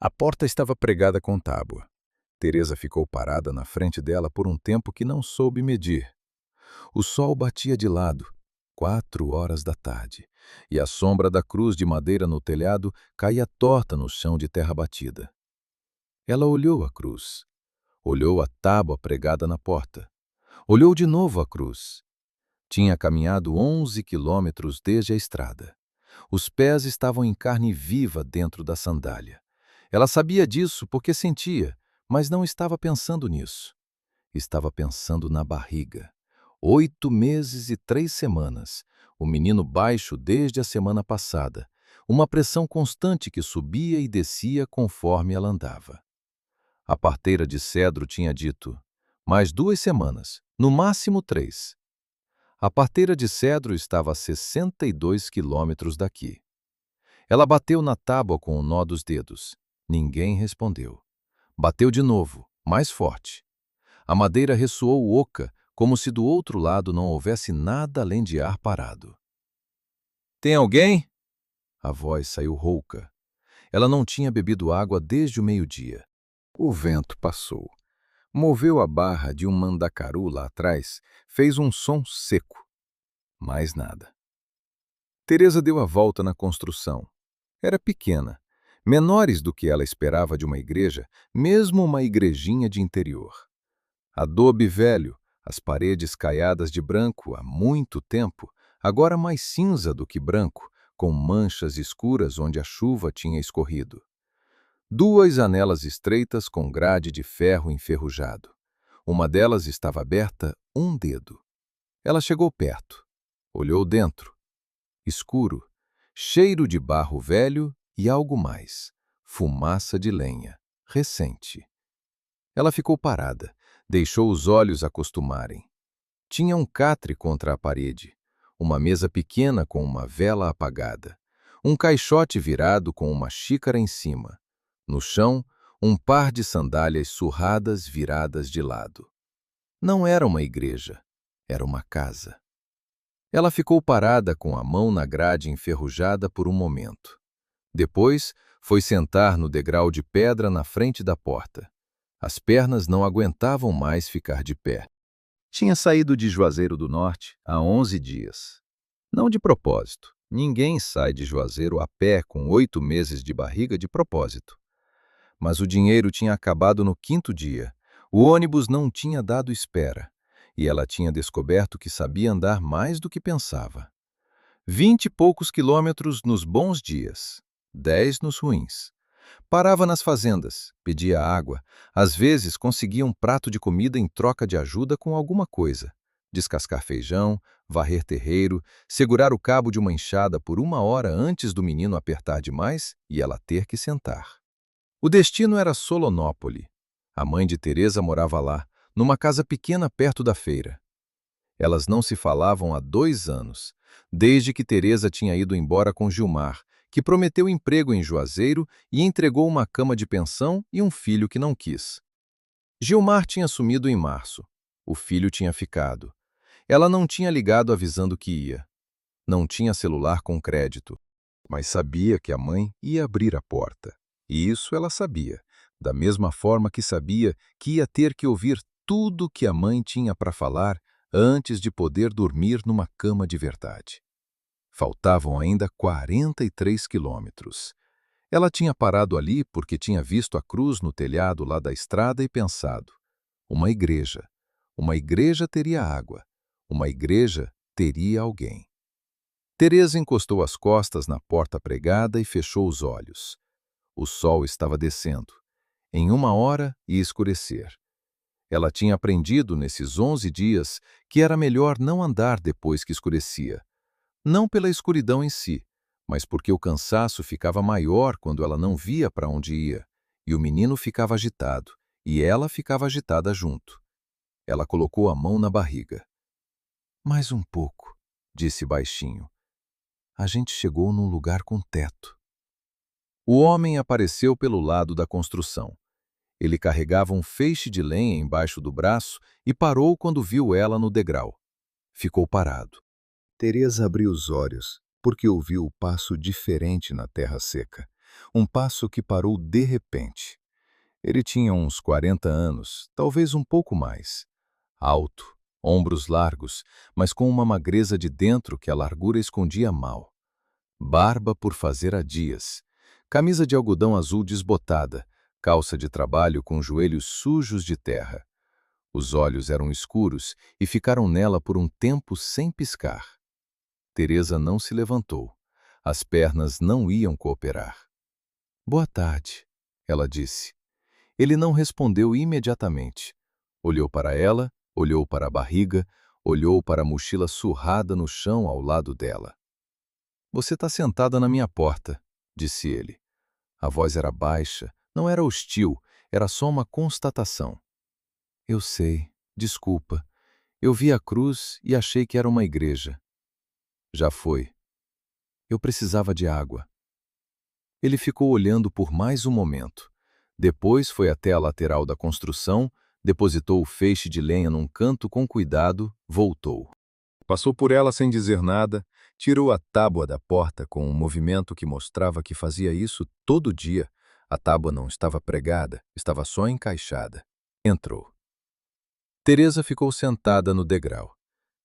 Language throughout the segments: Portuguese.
A porta estava pregada com tábua. Teresa ficou parada na frente dela por um tempo que não soube medir. O sol batia de lado, 4 horas da tarde, e a sombra da cruz de madeira no telhado caía torta no chão de terra batida. Ela olhou a cruz, olhou a tábua pregada na porta, olhou de novo a cruz. Tinha caminhado 11 quilômetros desde a estrada. Os pés estavam em carne viva dentro da sandália. Ela sabia disso porque sentia, mas não estava pensando nisso. Estava pensando na barriga. 8 meses e 3 semanas. O menino baixo desde a semana passada. Uma pressão constante que subia e descia conforme ela andava. A parteira de cedro tinha dito: mais 2 semanas, no máximo 3. A parteira de cedro estava a 62 quilômetros daqui. Ela bateu na tábua com o nó dos dedos. Ninguém respondeu. Bateu de novo, mais forte. A madeira ressoou oca, como se do outro lado não houvesse nada além de ar parado. Tem alguém? A voz saiu rouca. Ela não tinha bebido água desde o meio-dia. O vento passou. Moveu a barra de um mandacaru lá atrás, fez um som seco. Mais nada. Teresa deu a volta na construção. Era pequena, menores do que ela esperava de uma igreja, mesmo uma igrejinha de interior. Adobe velho, as paredes caiadas de branco há muito tempo, agora mais cinza do que branco, com manchas escuras onde a chuva tinha escorrido. 2 janelas estreitas com grade de ferro enferrujado. Uma delas estava aberta 1 dedo. Ela chegou perto. Olhou dentro. Escuro, cheiro de barro velho e algo mais. Fumaça de lenha, recente. Ela ficou parada, deixou os olhos acostumarem. Tinha um catre contra a parede, uma mesa pequena com uma vela apagada, um caixote virado com uma xícara em cima. No chão, um par de sandálias surradas viradas de lado. Não era uma igreja, era uma casa. Ela ficou parada com a mão na grade enferrujada por um momento. Depois, foi sentar no degrau de pedra na frente da porta. As pernas não aguentavam mais ficar de pé. Tinha saído de Juazeiro do Norte há 11 dias. Não de propósito. Ninguém sai de Juazeiro a pé com 8 meses de barriga de propósito. Mas o dinheiro tinha acabado no 5º dia. O ônibus não tinha dado espera. E ela tinha descoberto que sabia andar mais do que pensava. 20 e poucos quilômetros nos bons dias, 10 nos ruins. Parava nas fazendas, pedia água, às vezes conseguia um prato de comida em troca de ajuda com alguma coisa. Descascar feijão, varrer terreiro, segurar o cabo de uma enxada por 1 hora antes do menino apertar demais e ela ter que sentar. O destino era Solonópole. A mãe de Teresa morava lá, numa casa pequena perto da feira. Elas não se falavam há 2 anos, desde que Teresa tinha ido embora com Gilmar, que prometeu emprego em Juazeiro e entregou uma cama de pensão e um filho que não quis. Gilmar tinha sumido em março. O filho tinha ficado. Ela não tinha ligado avisando que ia. Não tinha celular com crédito, mas sabia que a mãe ia abrir a porta. E isso ela sabia, da mesma forma que sabia que ia ter que ouvir tudo que a mãe tinha para falar antes de poder dormir numa cama de verdade. Faltavam ainda 43 quilômetros. Ela tinha parado ali porque tinha visto a cruz no telhado lá da estrada e pensado: uma igreja. Uma igreja teria água. Uma igreja teria alguém. Teresa encostou as costas na porta pregada e fechou os olhos. O sol estava descendo. Em 1 hora ia escurecer. Ela tinha aprendido nesses 11 dias que era melhor não andar depois que escurecia. Não pela escuridão em si, mas porque o cansaço ficava maior quando ela não via para onde ia, e o menino ficava agitado, e ela ficava agitada junto. Ela colocou a mão na barriga. Mais um pouco, disse baixinho. A gente chegou num lugar com teto. O homem apareceu pelo lado da construção. Ele carregava um feixe de lenha embaixo do braço e parou quando viu ela no degrau. Ficou parado. Teresa abriu os olhos, porque ouviu o passo diferente na terra seca. Um passo que parou de repente. Ele tinha uns 40 anos, talvez um pouco mais. Alto, ombros largos, mas com uma magreza de dentro que a largura escondia mal. Barba por fazer há dias. Camisa de algodão azul desbotada, calça de trabalho com joelhos sujos de terra. Os olhos eram escuros e ficaram nela por um tempo sem piscar. Teresa não se levantou. As pernas não iam cooperar. "Boa tarde", ela disse. Ele não respondeu imediatamente. Olhou para ela, olhou para a barriga, olhou para a mochila surrada no chão ao lado dela. "Você está sentada na minha porta", disse ele. A voz era baixa, não era hostil, era só uma constatação. "Eu sei, desculpa. Eu vi a cruz e achei que era uma igreja." "Já foi. Eu precisava de água." Ele ficou olhando por mais um momento. Depois foi até a lateral da construção, depositou o feixe de lenha num canto com cuidado, voltou. Passou por ela sem dizer nada, tirou a tábua da porta com um movimento que mostrava que fazia isso todo dia. A tábua não estava pregada, estava só encaixada. Entrou. Teresa ficou sentada no degrau.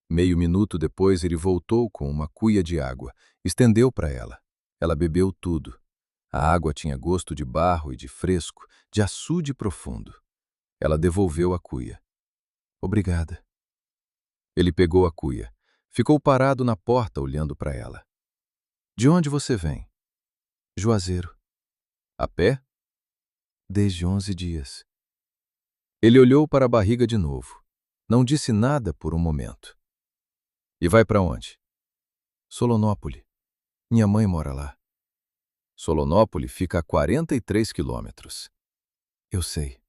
Meio minuto depois ele voltou com uma cuia de água, estendeu para ela. Ela bebeu tudo. A água tinha gosto de barro e de fresco, de açude profundo. Ela devolveu a cuia. "Obrigada." Ele pegou a cuia. Ficou parado na porta olhando para ela. "De onde você vem?" "Juazeiro." "A pé?" "Desde 11 dias." Ele olhou para a barriga de novo. Não disse nada por um momento. "E vai para onde?" "Solonópole. Minha mãe mora lá." "Solonópole fica a 43 quilômetros." "Eu sei."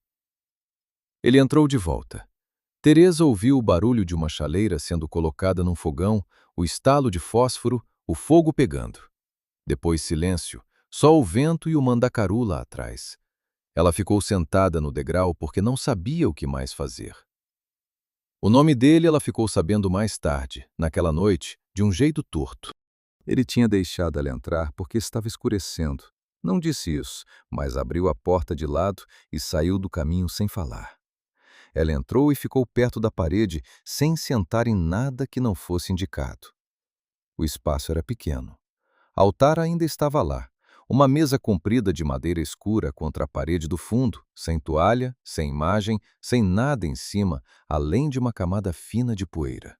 Ele entrou de volta. Teresa ouviu o barulho de uma chaleira sendo colocada num fogão, o estalo de fósforo, o fogo pegando. Depois silêncio, só o vento e o mandacaru lá atrás. Ela ficou sentada no degrau porque não sabia o que mais fazer. O nome dele ela ficou sabendo mais tarde, naquela noite, de um jeito torto. Ele tinha deixado ela entrar porque estava escurecendo. Não disse isso, mas abriu a porta de lado e saiu do caminho sem falar. Ela entrou e ficou perto da parede, sem sentar em nada que não fosse indicado. O espaço era pequeno. O altar ainda estava lá, uma mesa comprida de madeira escura contra a parede do fundo, sem toalha, sem imagem, sem nada em cima, além de uma camada fina de poeira.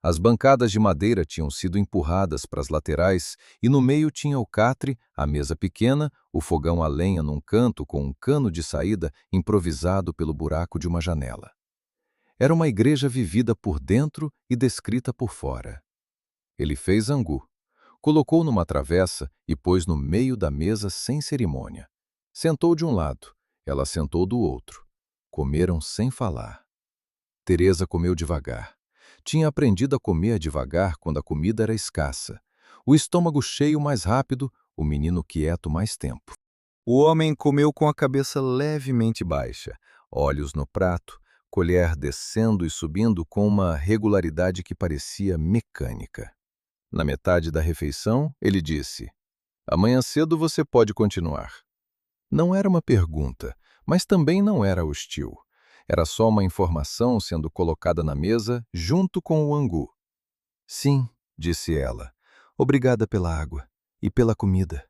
As bancadas de madeira tinham sido empurradas para as laterais e no meio tinha o catre, a mesa pequena, o fogão a lenha num canto com um cano de saída improvisado pelo buraco de uma janela. Era uma igreja vivida por dentro e descrita por fora. Ele fez angu, colocou numa travessa e pôs no meio da mesa sem cerimônia. Sentou de um lado, ela sentou do outro. Comeram sem falar. Teresa comeu devagar. Tinha aprendido a comer devagar quando a comida era escassa. O estômago cheio mais rápido, o menino quieto mais tempo. O homem comeu com a cabeça levemente baixa, olhos no prato, colher descendo e subindo com uma regularidade que parecia mecânica. Na metade da refeição, ele disse: "Amanhã cedo você pode continuar." Não era uma pergunta, mas também não era hostil. Era só uma informação sendo colocada na mesa junto com o angu. "Sim", disse ela. "Obrigada pela água e pela comida."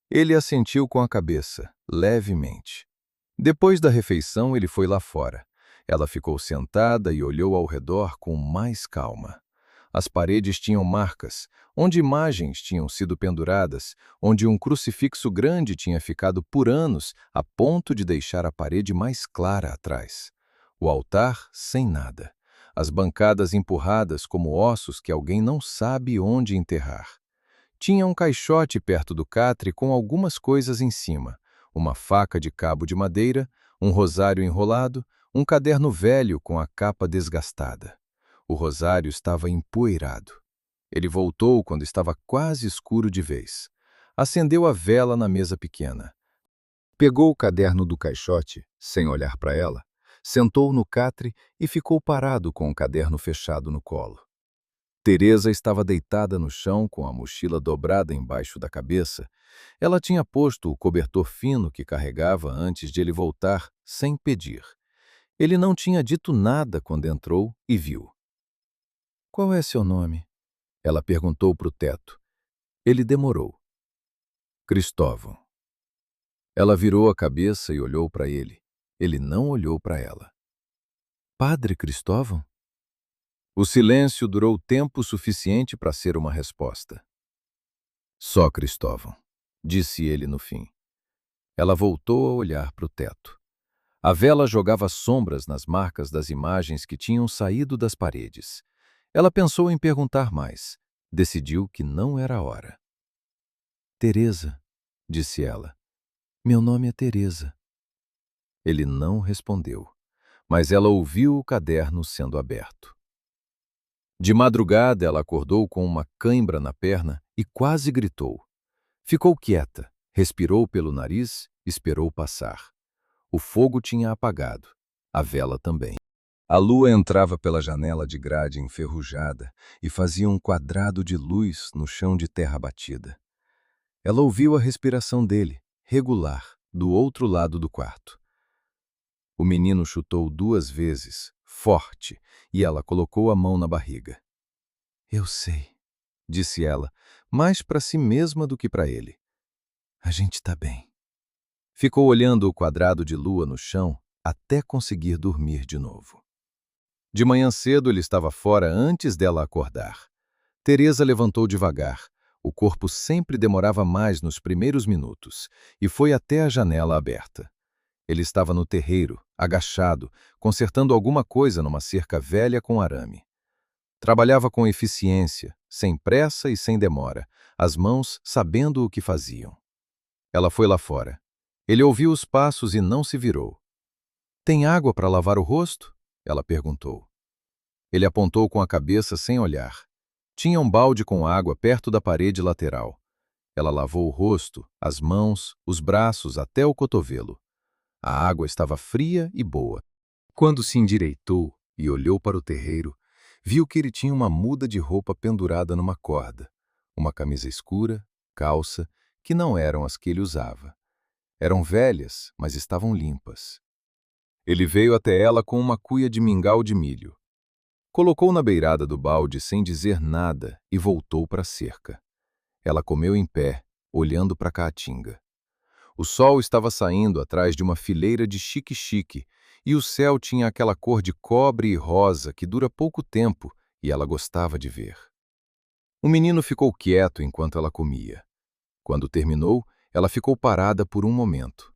Ele assentiu com a cabeça, levemente. Depois da refeição, ele foi lá fora. Ela ficou sentada e olhou ao redor com mais calma. As paredes tinham marcas, onde imagens tinham sido penduradas, onde um crucifixo grande tinha ficado por anos a ponto de deixar a parede mais clara atrás. O altar sem nada. As bancadas empurradas como ossos que alguém não sabe onde enterrar. Tinha um caixote perto do catre com algumas coisas em cima, uma faca de cabo de madeira, um rosário enrolado, um caderno velho com a capa desgastada. O rosário estava empoeirado. Ele voltou quando estava quase escuro de vez. Acendeu a vela na mesa pequena. Pegou o caderno do caixote, sem olhar para ela, sentou no catre e ficou parado com o caderno fechado no colo. Teresa estava deitada no chão com a mochila dobrada embaixo da cabeça. Ela tinha posto o cobertor fino que carregava antes de ele voltar, sem pedir. Ele não tinha dito nada quando entrou e viu. "Qual é seu nome?" Ela perguntou para o teto. Ele demorou. "Cristóvão." Ela virou a cabeça e olhou para ele. Ele não olhou para ela. "Padre Cristóvão?" O silêncio durou tempo suficiente para ser uma resposta. "Só Cristóvão", disse ele no fim. Ela voltou a olhar para o teto. A vela jogava sombras nas marcas das imagens que tinham saído das paredes. Ela pensou em perguntar mais. Decidiu que não era a hora. "Teresa", disse ela. "Meu nome é Teresa." Ele não respondeu, mas ela ouviu o caderno sendo aberto. De madrugada, ela acordou com uma cãibra na perna e quase gritou. Ficou quieta, respirou pelo nariz, esperou passar. O fogo tinha apagado, a vela também. A lua entrava pela janela de grade enferrujada e fazia um quadrado de luz no chão de terra batida. Ela ouviu a respiração dele, regular, do outro lado do quarto. O menino chutou 2 vezes, forte, e ela colocou a mão na barriga. "Eu sei", disse ela, mais para si mesma do que para ele. "A gente tá bem." Ficou olhando o quadrado de lua no chão até conseguir dormir de novo. De manhã cedo ele estava fora antes dela acordar. Teresa levantou devagar. O corpo sempre demorava mais nos primeiros minutos e foi até a janela aberta. Ele estava no terreiro, agachado, consertando alguma coisa numa cerca velha com arame. Trabalhava com eficiência, sem pressa e sem demora, as mãos sabendo o que faziam. Ela foi lá fora. Ele ouviu os passos e não se virou. "Tem água para lavar o rosto?" ela perguntou. Ele apontou com a cabeça sem olhar. Tinha um balde com água perto da parede lateral. Ela lavou o rosto, as mãos, os braços até o cotovelo. A água estava fria e boa. Quando se endireitou e olhou para o terreiro, viu que ele tinha uma muda de roupa pendurada numa corda, uma camisa escura, calça, que não eram as que ele usava. Eram velhas, mas estavam limpas. Ele veio até ela com uma cuia de mingau de milho. Colocou na beirada do balde sem dizer nada e voltou para a cerca. Ela comeu em pé, olhando para a caatinga. O sol estava saindo atrás de uma fileira de xique-xique e o céu tinha aquela cor de cobre e rosa que dura pouco tempo e ela gostava de ver. O menino ficou quieto enquanto ela comia. Quando terminou, ela ficou parada por um momento.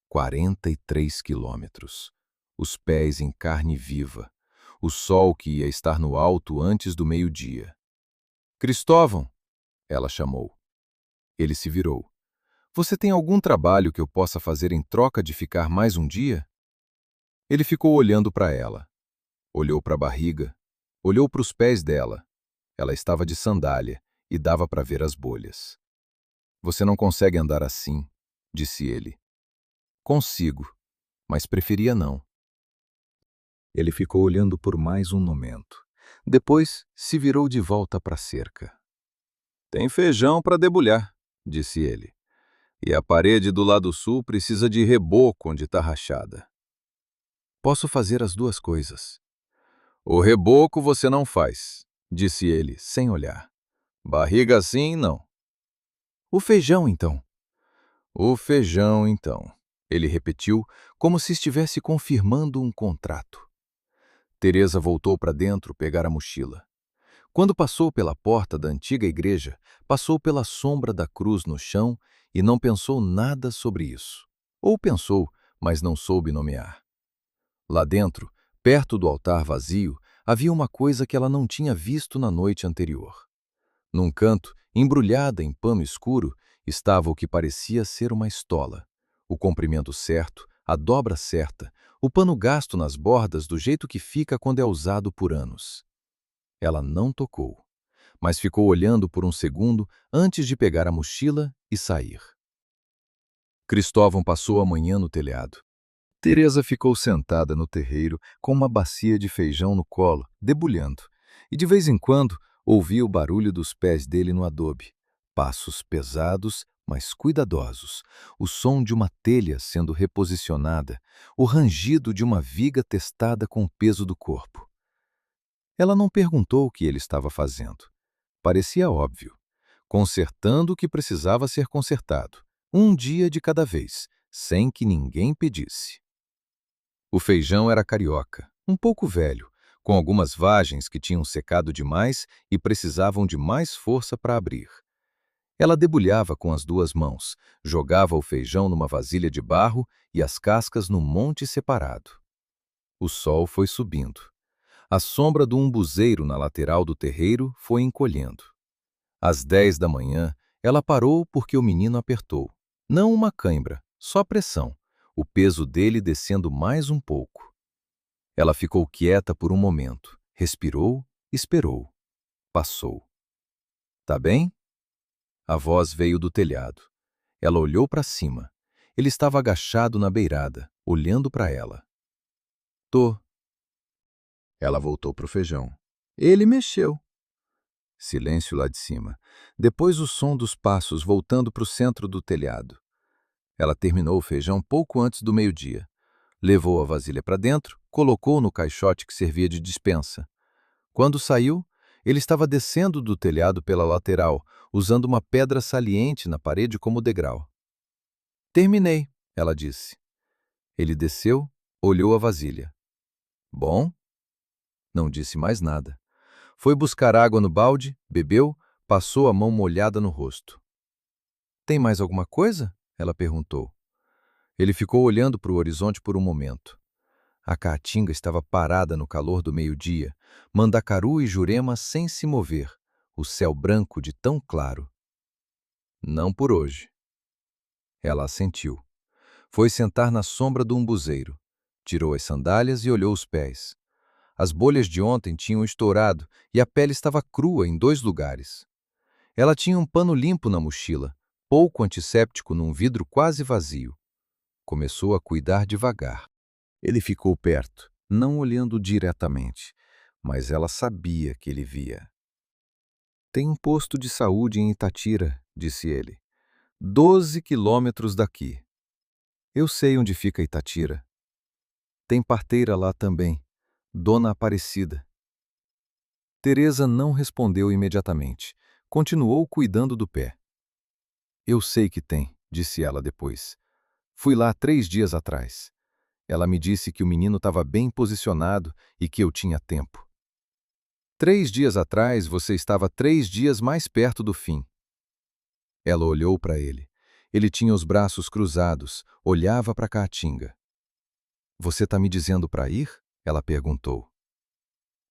43 quilômetros. Os pés em carne viva. O sol que ia estar no alto antes do meio-dia. "Cristóvão!" ela chamou. Ele se virou. "Você tem algum trabalho que eu possa fazer em troca de ficar mais um dia?" Ele ficou olhando para ela. Olhou para a barriga. Olhou para os pés dela. Ela estava de sandália e dava para ver as bolhas. "Você não consegue andar assim", disse ele. "Consigo, mas preferia não." Ele ficou olhando por mais um momento. Depois se virou de volta para a cerca. "Tem feijão para debulhar", disse ele. "E a parede do lado sul precisa de reboco onde está rachada." "Posso fazer as 2 coisas." "O reboco você não faz", disse ele, sem olhar. "Barriga assim, não." "O feijão, então." "O feijão, então", ele repetiu, como se estivesse confirmando um contrato. Teresa voltou para dentro pegar a mochila. Quando passou pela porta da antiga igreja, passou pela sombra da cruz no chão e não pensou nada sobre isso. Ou pensou, mas não soube nomear. Lá dentro, perto do altar vazio, havia uma coisa que ela não tinha visto na noite anterior. Num canto, embrulhada em pano escuro, estava o que parecia ser uma estola. O comprimento certo, a dobra certa, o pano gasto nas bordas do jeito que fica quando é usado por anos. Ela não tocou, mas ficou olhando por um segundo antes de pegar a mochila e sair. Cristóvão passou a manhã no telhado. Teresa ficou sentada no terreiro com uma bacia de feijão no colo, debulhando, e de vez em quando Ouvia o barulho dos pés dele no adobe. Passos pesados, mas cuidadosos. O som de uma telha sendo reposicionada. O rangido de uma viga testada com o peso do corpo. Ela não perguntou o que ele estava fazendo. Parecia óbvio. Consertando o que precisava ser consertado. Um dia de cada vez, sem que ninguém pedisse. O feijão era carioca, um pouco velho, com algumas vagens que tinham secado demais e precisavam de mais força para abrir. Ela debulhava com as duas mãos, jogava o feijão numa vasilha de barro e as cascas num monte separado. O sol foi subindo. A sombra do umbuzeiro na lateral do terreiro foi encolhendo. Às 10 da manhã, ela parou porque o menino apertou. Não uma cãibra, só pressão, o peso dele descendo mais um pouco. Ela ficou quieta por um momento, respirou, esperou. Passou. Tá bem? A voz veio do telhado. Ela olhou para cima. Ele estava agachado na beirada, olhando para ela. Tô. Ela voltou para o feijão. Ele mexeu. Silêncio lá de cima. Depois o som dos passos voltando para o centro do telhado. Ela terminou o feijão pouco antes do meio-dia. Levou a vasilha para dentro, colocou no caixote que servia de despensa. Quando saiu, ele estava descendo do telhado pela lateral, usando uma pedra saliente na parede como degrau. Terminei, ela disse. Ele desceu, olhou a vasilha. Bom? Não disse mais nada. Foi buscar água no balde, bebeu, passou a mão molhada no rosto. Tem mais alguma coisa? Ela perguntou. Ele ficou olhando para o horizonte por um momento. A caatinga estava parada no calor do meio-dia, Mandacaru e Jurema sem se mover, o céu branco de tão claro. Não por hoje. Ela assentiu. Foi sentar na sombra do umbuzeiro. Tirou as sandálias e olhou os pés. As bolhas de ontem tinham estourado e a pele estava crua em 2 lugares. Ela tinha um pano limpo na mochila, pouco antisséptico num vidro quase vazio. Começou a cuidar devagar. Ele ficou perto, não olhando diretamente, mas ela sabia que ele via. Tem um posto de saúde em Itatira, disse ele. 12 quilômetros daqui. Eu sei onde fica Itatira. Tem parteira lá também, Dona Aparecida. Teresa não respondeu imediatamente. Continuou cuidando do pé. Eu sei que tem, disse ela depois. Fui lá 3 dias atrás. Ela me disse que o menino estava bem posicionado e que eu tinha tempo. 3 dias atrás, você estava 3 dias mais perto do fim. Ela olhou para ele. Ele tinha os braços cruzados, olhava para a caatinga. Você está me dizendo para ir? Ela perguntou.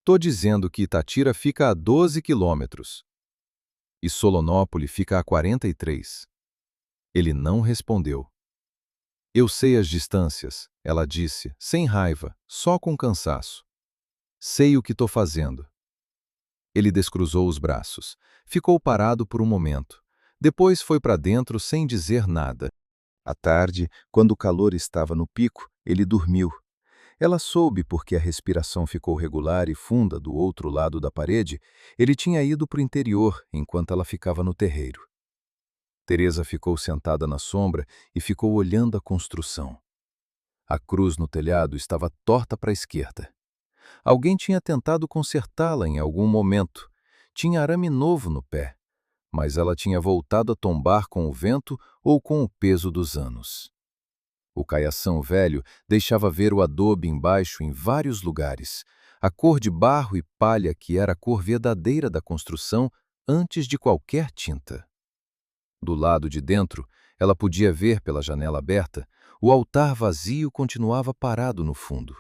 Tô dizendo que Itatira fica a 12 quilômetros. E Solonópole fica a 43. Ele não respondeu. Eu sei as distâncias, ela disse, sem raiva, só com cansaço. Sei o que estou fazendo. Ele descruzou os braços. Ficou parado por um momento. Depois foi para dentro sem dizer nada. À tarde, quando o calor estava no pico, ele dormiu. Ela soube porque a respiração ficou regular e funda do outro lado da parede. Ele tinha ido para o interior enquanto ela ficava no terreiro. Teresa ficou sentada na sombra e ficou olhando a construção. A cruz no telhado estava torta para a esquerda. Alguém tinha tentado consertá-la em algum momento. Tinha arame novo no pé, mas ela tinha voltado a tombar com o vento ou com o peso dos anos. O caiação velho deixava ver o adobe embaixo em vários lugares, a cor de barro e palha que era a cor verdadeira da construção antes de qualquer tinta. Do lado de dentro, ela podia ver pela janela aberta, o altar vazio continuava parado no fundo.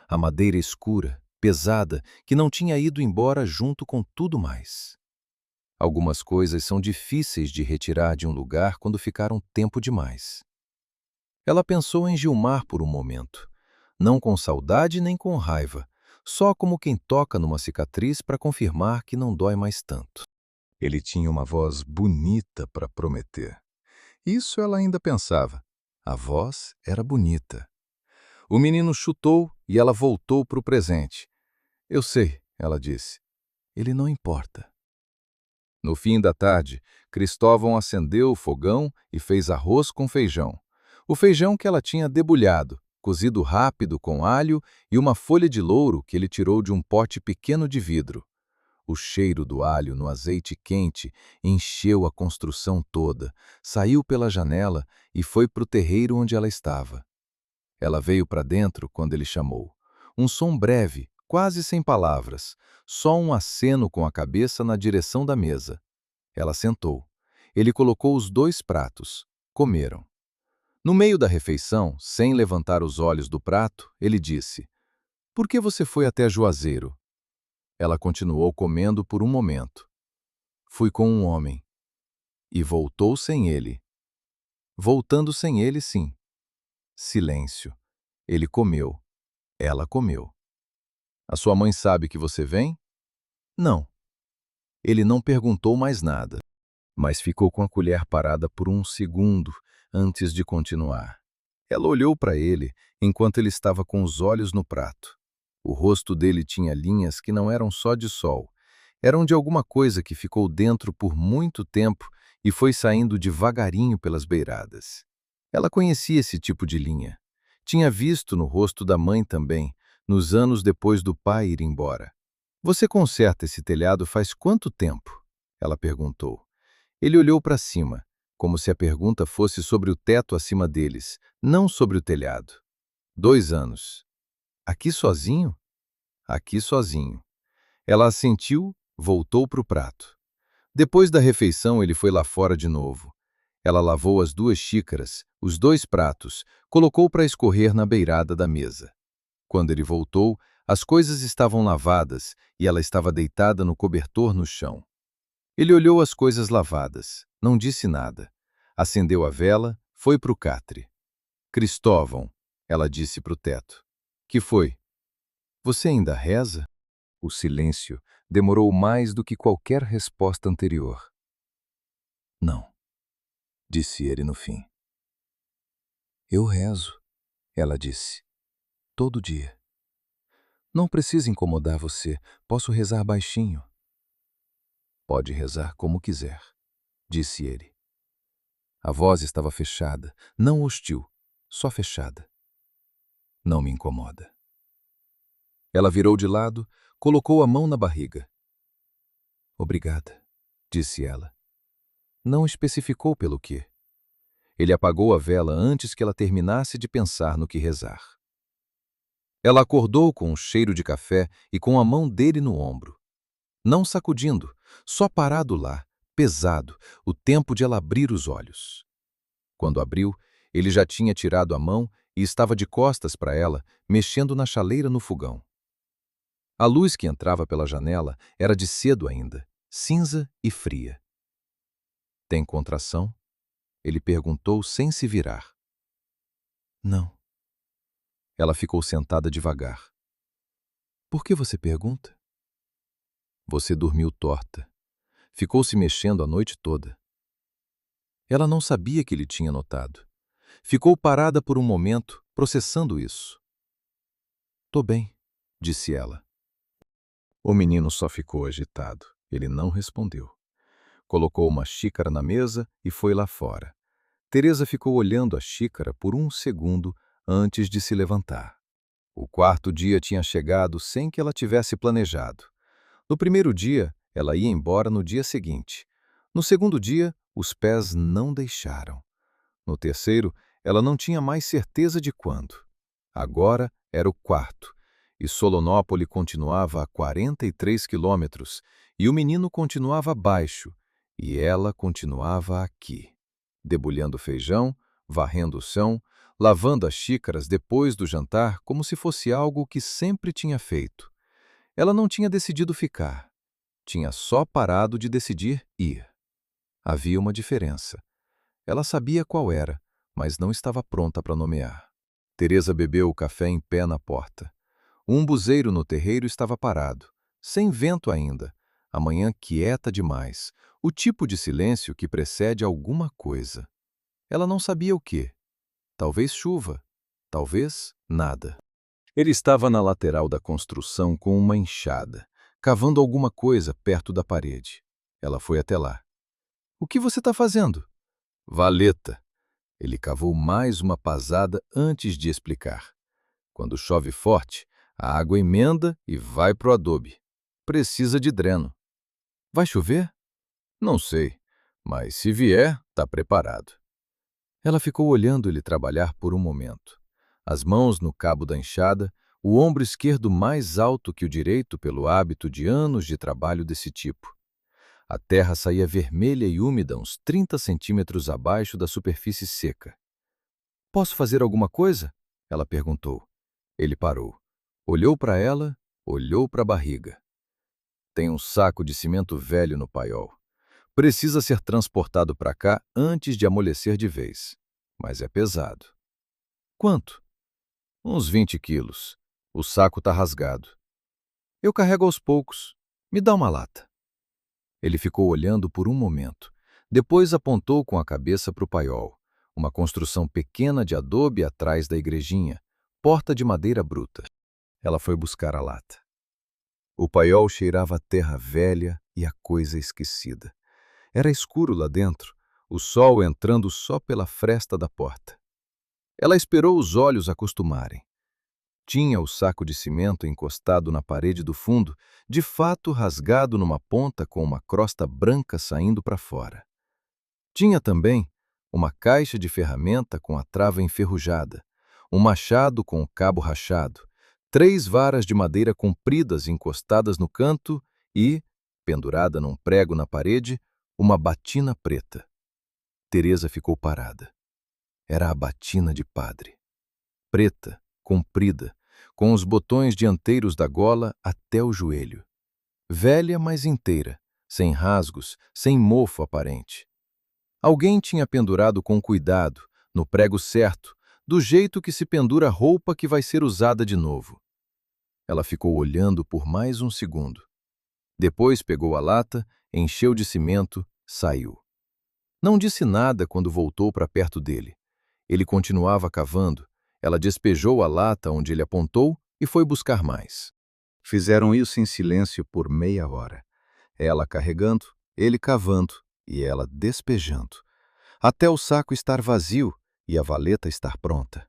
A madeira escura, pesada, que não tinha ido embora junto com tudo mais. Algumas coisas são difíceis de retirar de um lugar quando ficaram tempo demais. Ela pensou em Gilmar por um momento, não com saudade nem com raiva, só como quem toca numa cicatriz para confirmar que não dói mais tanto. Ele tinha uma voz bonita para prometer. Isso ela ainda pensava. A voz era bonita. O menino chutou e ela voltou para o presente. Eu sei, ela disse. Ele não importa. No fim da tarde, Cristóvão acendeu o fogão e fez arroz com feijão. O feijão que ela tinha debulhado, cozido rápido com alho e uma folha de louro que ele tirou de um pote pequeno de vidro. O cheiro do alho no azeite quente encheu a construção toda, saiu pela janela e foi para o terreiro onde ela estava. Ela veio para dentro quando ele chamou. Um som breve, quase sem palavras, só um aceno com a cabeça na direção da mesa. Ela sentou. Ele colocou os 2 pratos. Comeram. No meio da refeição, sem levantar os olhos do prato, ele disse: "Por que você foi até Juazeiro?" Ela continuou comendo por um momento. "Fui com um homem." E voltou sem ele. Voltando sem ele, sim. Silêncio. Ele comeu. Ela comeu. "A sua mãe sabe que você vem?" "Não." Ele não perguntou mais nada, mas ficou com a colher parada por um segundo antes de continuar. Ela olhou para ele enquanto ele estava com os olhos no prato. O rosto dele tinha linhas que não eram só de sol, eram de alguma coisa que ficou dentro por muito tempo e foi saindo devagarinho pelas beiradas. Ela conhecia esse tipo de linha. Tinha visto no rosto da mãe também, nos anos depois do pai ir embora. "Você conserta esse telhado faz quanto tempo?" ela perguntou. Ele olhou para cima, como se a pergunta fosse sobre o teto acima deles, não sobre o telhado. "2 anos." "Aqui sozinho?" "Aqui sozinho." Ela assentiu, voltou para o prato. Depois da refeição, ele foi lá fora de novo. Ela lavou as 2 xícaras, os 2 pratos, colocou para escorrer na beirada da mesa. Quando ele voltou, as coisas estavam lavadas e ela estava deitada no cobertor no chão. Ele olhou as coisas lavadas, não disse nada. Acendeu a vela, foi para o catre. "Cristóvão," ela disse para o teto. "Que foi?" "Você ainda reza?" O silêncio demorou mais do que qualquer resposta anterior. "Não," disse ele no fim. "Eu rezo," ela disse. "Todo dia." "Não precisa incomodar você, posso rezar baixinho." "Pode rezar como quiser," disse ele. A voz estava fechada, não hostil, só fechada. "Não me incomoda." Ela virou de lado, colocou a mão na barriga. "Obrigada," disse ela. Não especificou pelo quê. Ele apagou a vela antes que ela terminasse de pensar no que rezar. Ela acordou com um cheiro de café e com a mão dele no ombro. Não sacudindo, só parado lá, pesado, o tempo de ela abrir os olhos. Quando abriu, ele já tinha tirado a mão e estava de costas para ela, mexendo na chaleira no fogão. A luz que entrava pela janela era de cedo ainda, cinza e fria. "Tem contração?" ele perguntou sem se virar. "Não." Ela ficou sentada devagar. "Por que você pergunta?" "Você dormiu torta. Ficou se mexendo a noite toda." Ela não sabia que ele tinha notado. Ficou parada por um momento, processando isso. "Tô bem," disse ela. O menino só ficou agitado. Ele não respondeu. Colocou uma xícara na mesa e foi lá fora. Teresa ficou olhando a xícara por um segundo antes de se levantar. O 4º dia tinha chegado sem que ela tivesse planejado. No primeiro dia, ela ia embora no dia seguinte. No segundo dia, os pés não deixaram. No terceiro, ela não tinha mais certeza de quando. Agora era o 4º, e Solonópole continuava a 43 quilômetros, e o menino continuava abaixo, e ela continuava aqui, debulhando feijão, varrendo o chão, lavando as xícaras depois do jantar como se fosse algo que sempre tinha feito. Ela não tinha decidido ficar, tinha só parado de decidir ir. Havia uma diferença. Ela sabia qual era, mas não estava pronta para nomear. Teresa bebeu o café em pé na porta. Um buzeiro no terreiro estava parado, sem vento ainda, a manhã quieta demais, o tipo de silêncio que precede alguma coisa. Ela não sabia o quê. Talvez chuva, talvez nada. Ele estava na lateral da construção com uma enxada, cavando alguma coisa perto da parede. Ela foi até lá. "O que você está fazendo?" "Valeta." Ele cavou mais uma pasada antes de explicar. "Quando chove forte, a água emenda e vai pro adobe. Precisa de dreno." "Vai chover?" "Não sei, mas se vier, tá preparado." Ela ficou olhando ele trabalhar por um momento. As mãos no cabo da enxada, o ombro esquerdo mais alto que o direito pelo hábito de anos de trabalho desse tipo. A terra saía vermelha e úmida uns 30 centímetros abaixo da superfície seca. "Posso fazer alguma coisa?" ela perguntou. Ele parou. Olhou para ela, olhou para a barriga. "Tem um saco de cimento velho no paiol. Precisa ser transportado para cá antes de amolecer de vez. Mas é pesado." "Quanto?" "Uns 20 quilos. O saco tá rasgado." "Eu carrego aos poucos. Me dá uma lata." Ele ficou olhando por um momento. Depois apontou com a cabeça para o paiol, uma construção pequena de adobe atrás da igrejinha, porta de madeira bruta. Ela foi buscar a lata. O paiol cheirava a terra velha e a coisa esquecida. Era escuro lá dentro, o sol entrando só pela fresta da porta. Ela esperou os olhos acostumarem. Tinha o saco de cimento encostado na parede do fundo, de fato rasgado numa ponta com uma crosta branca saindo para fora. Tinha também uma caixa de ferramenta com a trava enferrujada, um machado com o cabo rachado, 3 varas de madeira compridas encostadas no canto e, pendurada num prego na parede, uma batina preta. Teresa ficou parada. Era a batina de padre. Preta, comprida, com os botões dianteiros da gola até o joelho. Velha, mas inteira, sem rasgos, sem mofo aparente. Alguém tinha pendurado com cuidado, no prego certo, do jeito que se pendura roupa que vai ser usada de novo. Ela ficou olhando por mais um segundo. Depois pegou a lata, encheu de cimento, saiu. Não disse nada quando voltou para perto dele. Ele continuava cavando. Ela despejou a lata onde ele apontou e foi buscar mais. Fizeram isso em silêncio por meia hora. Ela carregando, ele cavando e ela despejando, até o saco estar vazio e a valeta estar pronta.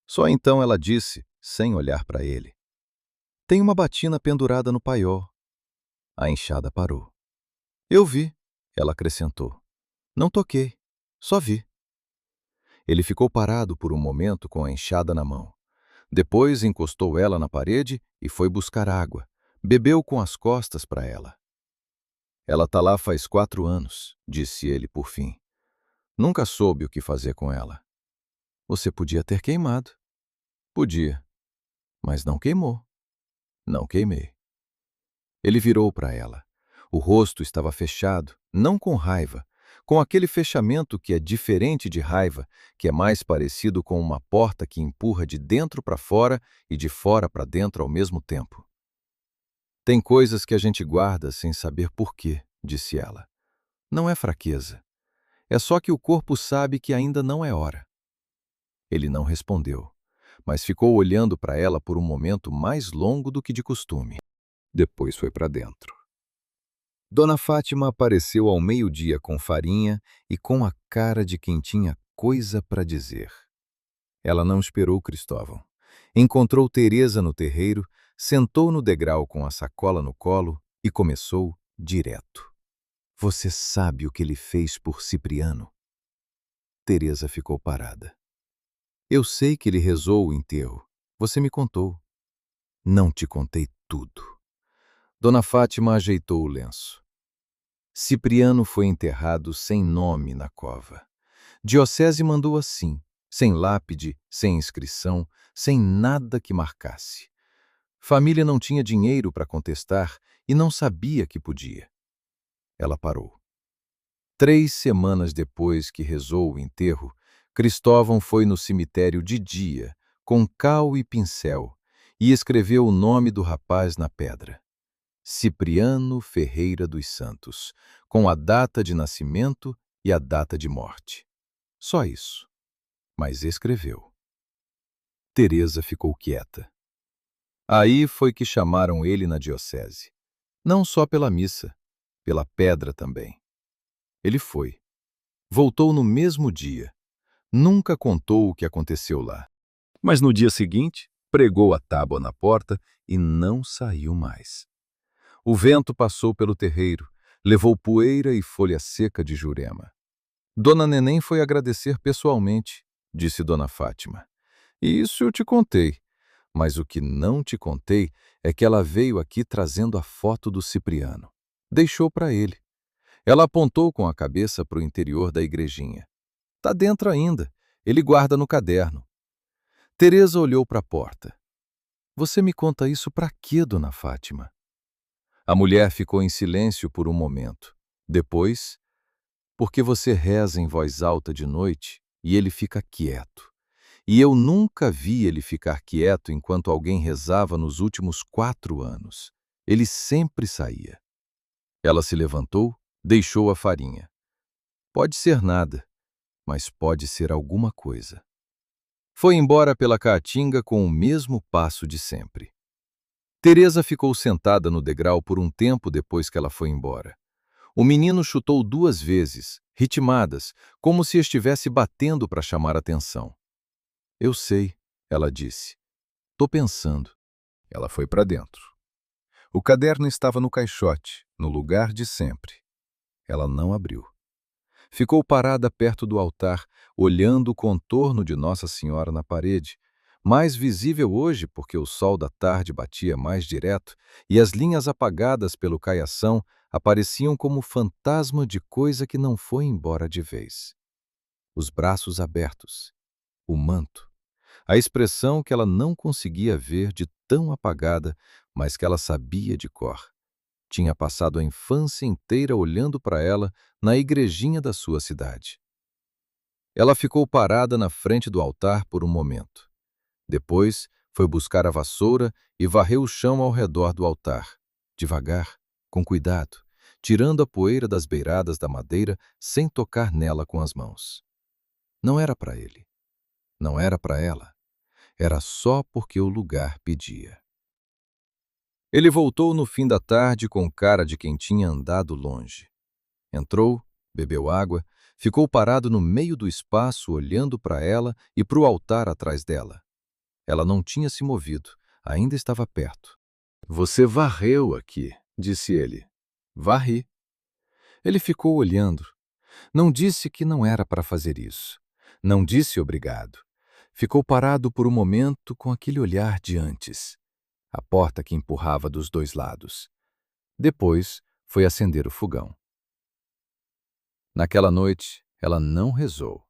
Só então ela disse, sem olhar para ele: "Tem uma batina pendurada no paiol." A enxada parou. "Eu vi," ela acrescentou. "Não toquei, só vi." Ele ficou parado por um momento com a enxada na mão. Depois encostou ela na parede e foi buscar água. Bebeu com as costas para ela. "Ela tá lá faz 4 anos, disse ele por fim. "Nunca soube o que fazer com ela." "Você podia ter queimado." "Podia, mas não queimou." "Não queimei." Ele virou para ela. O rosto estava fechado, não com raiva, com aquele fechamento que é diferente de raiva, que é mais parecido com uma porta que empurra de dentro para fora e de fora para dentro ao mesmo tempo. "Tem coisas que a gente guarda sem saber por quê," disse ela. "Não é fraqueza. É só que o corpo sabe que ainda não é hora." Ele não respondeu, mas ficou olhando para ela por um momento mais longo do que de costume. Depois foi para dentro. Dona Fátima apareceu ao meio-dia com farinha e com a cara de quem tinha coisa para dizer. Ela não esperou Cristóvão. Encontrou Teresa no terreiro, sentou no degrau com a sacola no colo e começou direto. "Você sabe o que ele fez por Cipriano?" Teresa ficou parada. "Eu sei que ele rezou o enterro. Você me contou." "Não te contei tudo." Dona Fátima ajeitou o lenço. "Cipriano foi enterrado sem nome na cova. Diocese mandou assim, sem lápide, sem inscrição, sem nada que marcasse. Família não tinha dinheiro para contestar e não sabia que podia." Ela parou. 3 semanas depois que rezou o enterro, Cristóvão foi no cemitério de dia, com cal e pincel, e escreveu o nome do rapaz na pedra. Cipriano Ferreira dos Santos, com a data de nascimento e a data de morte. Só isso. Mas escreveu. Teresa ficou quieta. Aí foi que chamaram ele na diocese. Não só pela missa, pela pedra também. Ele foi. Voltou no mesmo dia. Nunca contou o que aconteceu lá. Mas no dia seguinte, pregou a tábua na porta e não saiu mais. O vento passou pelo terreiro, levou poeira e folha seca de Jurema. Dona Neném foi agradecer pessoalmente, disse Dona Fátima. E isso eu te contei. Mas o que não te contei é que ela veio aqui trazendo a foto do Cipriano. Deixou para ele. Ela apontou com a cabeça para o interior da igrejinha. Tá dentro ainda. Ele guarda no caderno. Teresa olhou para a porta. Você me conta isso para quê, Dona Fátima? A mulher ficou em silêncio por um momento. Depois, porque você reza em voz alta de noite e ele fica quieto. E eu nunca vi ele ficar quieto enquanto alguém rezava nos últimos 4 anos. Ele sempre saía. Ela se levantou, deixou a farinha. Pode ser nada, mas pode ser alguma coisa. Foi embora pela caatinga com o mesmo passo de sempre. Teresa ficou sentada no degrau por um tempo depois que ela foi embora. O menino chutou 2 vezes, ritmadas, como se estivesse batendo para chamar atenção. Eu sei, ela disse. Tô pensando. Ela foi para dentro. O caderno estava no caixote, no lugar de sempre. Ela não abriu. Ficou parada perto do altar, olhando o contorno de Nossa Senhora na parede, mais visível hoje porque o sol da tarde batia mais direto e as linhas apagadas pelo caiação apareciam como fantasma de coisa que não foi embora de vez. Os braços abertos, o manto, a expressão que ela não conseguia ver de tão apagada, mas que ela sabia de cor. Tinha passado a infância inteira olhando para ela na igrejinha da sua cidade. Ela ficou parada na frente do altar por um momento. Depois, foi buscar a vassoura e varreu o chão ao redor do altar, devagar, com cuidado, tirando a poeira das beiradas da madeira sem tocar nela com as mãos. Não era para ele. Não era para ela. Era só porque o lugar pedia. Ele voltou no fim da tarde com cara de quem tinha andado longe. Entrou, bebeu água, ficou parado no meio do espaço olhando para ela e para o altar atrás dela. Ela não tinha se movido, ainda estava perto. Você varreu aqui, disse ele. Varri. Ele ficou olhando. Não disse que não era para fazer isso. Não disse obrigado. Ficou parado por um momento com aquele olhar de antes. A porta que empurrava dos 2 lados. Depois foi acender o fogão. Naquela noite, ela não rezou.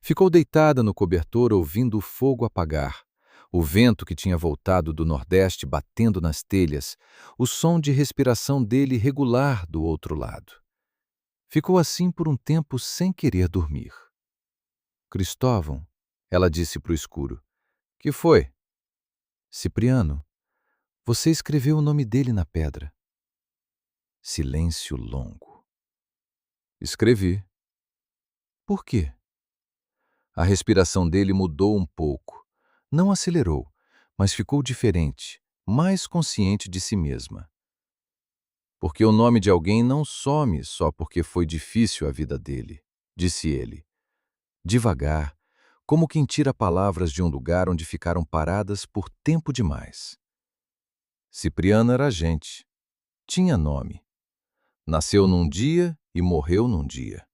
Ficou deitada no cobertor ouvindo o fogo apagar, o vento que tinha voltado do nordeste batendo nas telhas, o som de respiração dele regular do outro lado. Ficou assim por um tempo sem querer dormir. Cristóvão, ela disse para o escuro. Que foi? Cipriano. Você escreveu o nome dele na pedra. Silêncio longo. Escrevi. Por quê? A respiração dele mudou um pouco. Não acelerou, mas ficou diferente, mais consciente de si mesma. Porque o nome de alguém não some só porque foi difícil a vida dele, disse ele. Devagar, como quem tira palavras de um lugar onde ficaram paradas por tempo demais. Cipriano era gente. Tinha nome. Nasceu num dia e morreu num dia.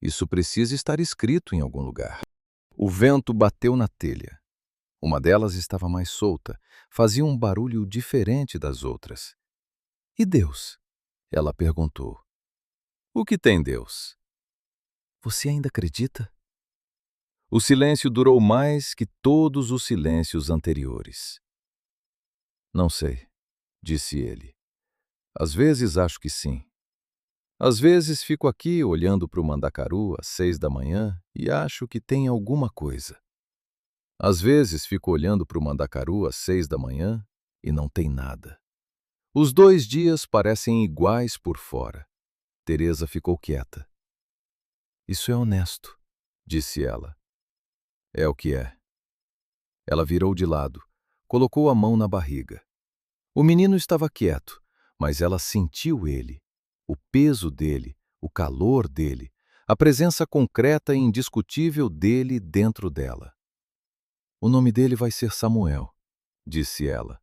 Isso precisa estar escrito em algum lugar. O vento bateu na telha. Uma delas estava mais solta, fazia um barulho diferente das outras. E Deus? Ela perguntou. O que tem Deus? Você ainda acredita? O silêncio durou mais que todos os silêncios anteriores. Não sei, disse ele. Às vezes acho que sim. Às vezes fico aqui olhando para o Mandacaru às 6 da manhã e acho que tem alguma coisa. Às vezes fico olhando para o Mandacaru às 6 da manhã e não tem nada. Os 2 dias parecem iguais por fora. Teresa ficou quieta. Isso é honesto, disse ela. É o que é. Ela virou de lado, colocou a mão na barriga. O menino estava quieto, mas ela sentiu ele, o peso dele, o calor dele, a presença concreta e indiscutível dele dentro dela. "O nome dele vai ser Samuel", disse ela.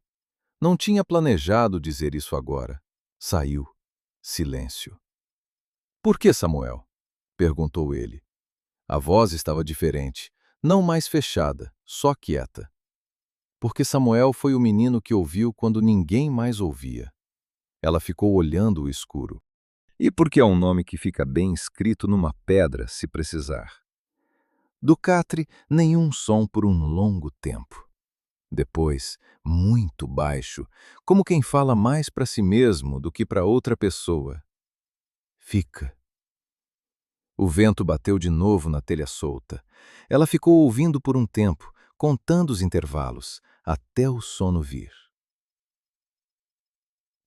Não tinha planejado dizer isso agora. Saiu. Silêncio. "Por que Samuel?" perguntou ele. A voz estava diferente, não mais fechada, só quieta. Porque Samuel foi o menino que ouviu quando ninguém mais ouvia. Ela ficou olhando o escuro. "E porque é um nome que fica bem escrito numa pedra, se precisar." Do catre, nenhum som por um longo tempo. Depois, muito baixo, como quem fala mais para si mesmo do que para outra pessoa. "Fica." O vento bateu de novo na telha solta. Ela ficou ouvindo por um tempo, contando os intervalos, até o sono vir.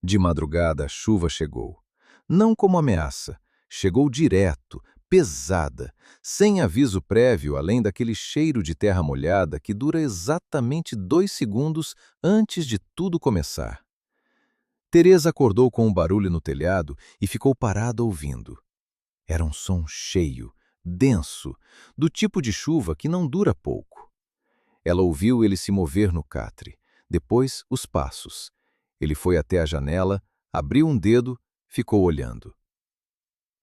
De madrugada, a chuva chegou. Não como ameaça, chegou direto, pesada, sem aviso prévio, além daquele cheiro de terra molhada que dura exatamente 2 segundos antes de tudo começar. Teresa acordou com um barulho no telhado e ficou parada ouvindo. Era um som cheio, denso, do tipo de chuva que não dura pouco. Ela ouviu ele se mover no catre, depois os passos. Ele foi até a janela, abriu um dedo, ficou olhando.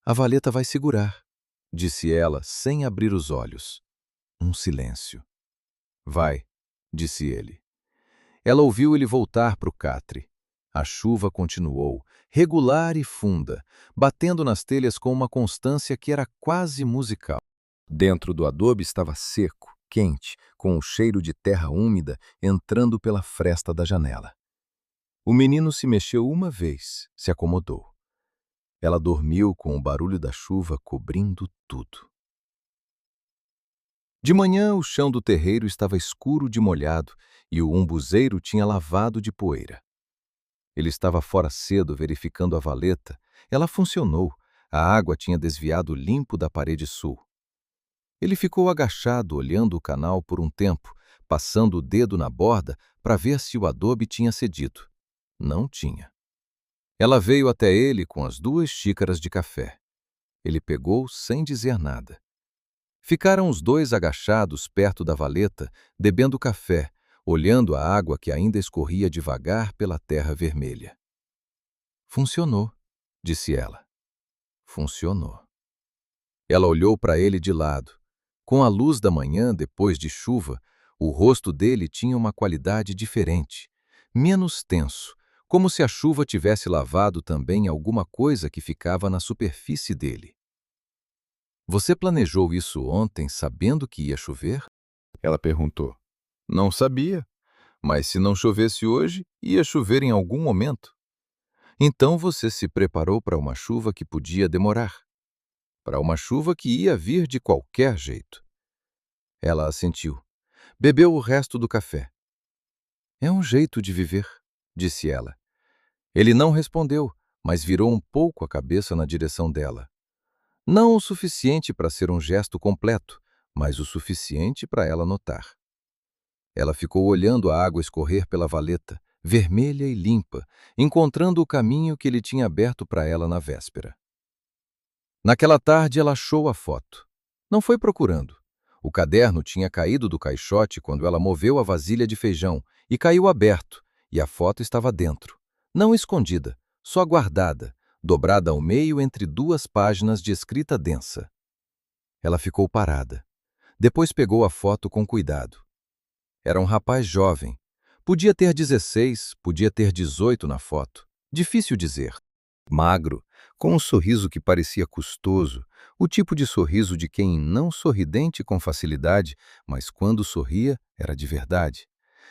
"A valeta vai segurar", disse ela, sem abrir os olhos. Um silêncio. "Vai", disse ele. Ela ouviu ele voltar para o catre. A chuva continuou, regular e funda, batendo nas telhas com uma constância que era quase musical. Dentro do adobe estava seco, quente, com o cheiro de terra úmida entrando pela fresta da janela. O menino se mexeu uma vez, se acomodou. Ela dormiu com o barulho da chuva cobrindo tudo. De manhã, o chão do terreiro estava escuro de molhado e o umbuzeiro tinha lavado de poeira. Ele estava fora cedo verificando a valeta. Ela funcionou. A água tinha desviado limpo da parede sul. Ele ficou agachado olhando o canal por um tempo, passando o dedo na borda para ver se o adobe tinha cedido. Não tinha. Ela veio até ele com as 2 xícaras de café. Ele pegou sem dizer nada. Ficaram os dois agachados perto da valeta, bebendo café, olhando a água que ainda escorria devagar pela terra vermelha. "Funcionou", disse ela. Funcionou. Ela olhou para ele de lado. Com a luz da manhã, depois de chuva, o rosto dele tinha uma qualidade diferente, menos tenso, como se a chuva tivesse lavado também alguma coisa que ficava na superfície dele. "Você planejou isso ontem sabendo que ia chover?" Ela perguntou. "Não sabia, mas se não chovesse hoje, ia chover em algum momento. Então você se preparou para uma chuva que podia demorar, para uma chuva que ia vir de qualquer jeito." Ela assentiu. Bebeu o resto do café. "É um jeito de viver", disse ela. Ele não respondeu, mas virou um pouco a cabeça na direção dela. Não o suficiente para ser um gesto completo, mas o suficiente para ela notar. Ela ficou olhando a água escorrer pela valeta, vermelha e limpa, encontrando o caminho que ele tinha aberto para ela na véspera. Naquela tarde ela achou a foto. Não foi procurando. O caderno tinha caído do caixote quando ela moveu a vasilha de feijão e caiu aberto, e a foto estava dentro. Não escondida, só guardada, dobrada ao meio entre 2 páginas de escrita densa. Ela ficou parada. Depois pegou a foto com cuidado. Era um rapaz jovem. Podia ter 16, podia ter 18 na foto. Difícil dizer. Magro, com um sorriso que parecia custoso, o tipo de sorriso de quem não sorridente com facilidade, mas quando sorria era de verdade.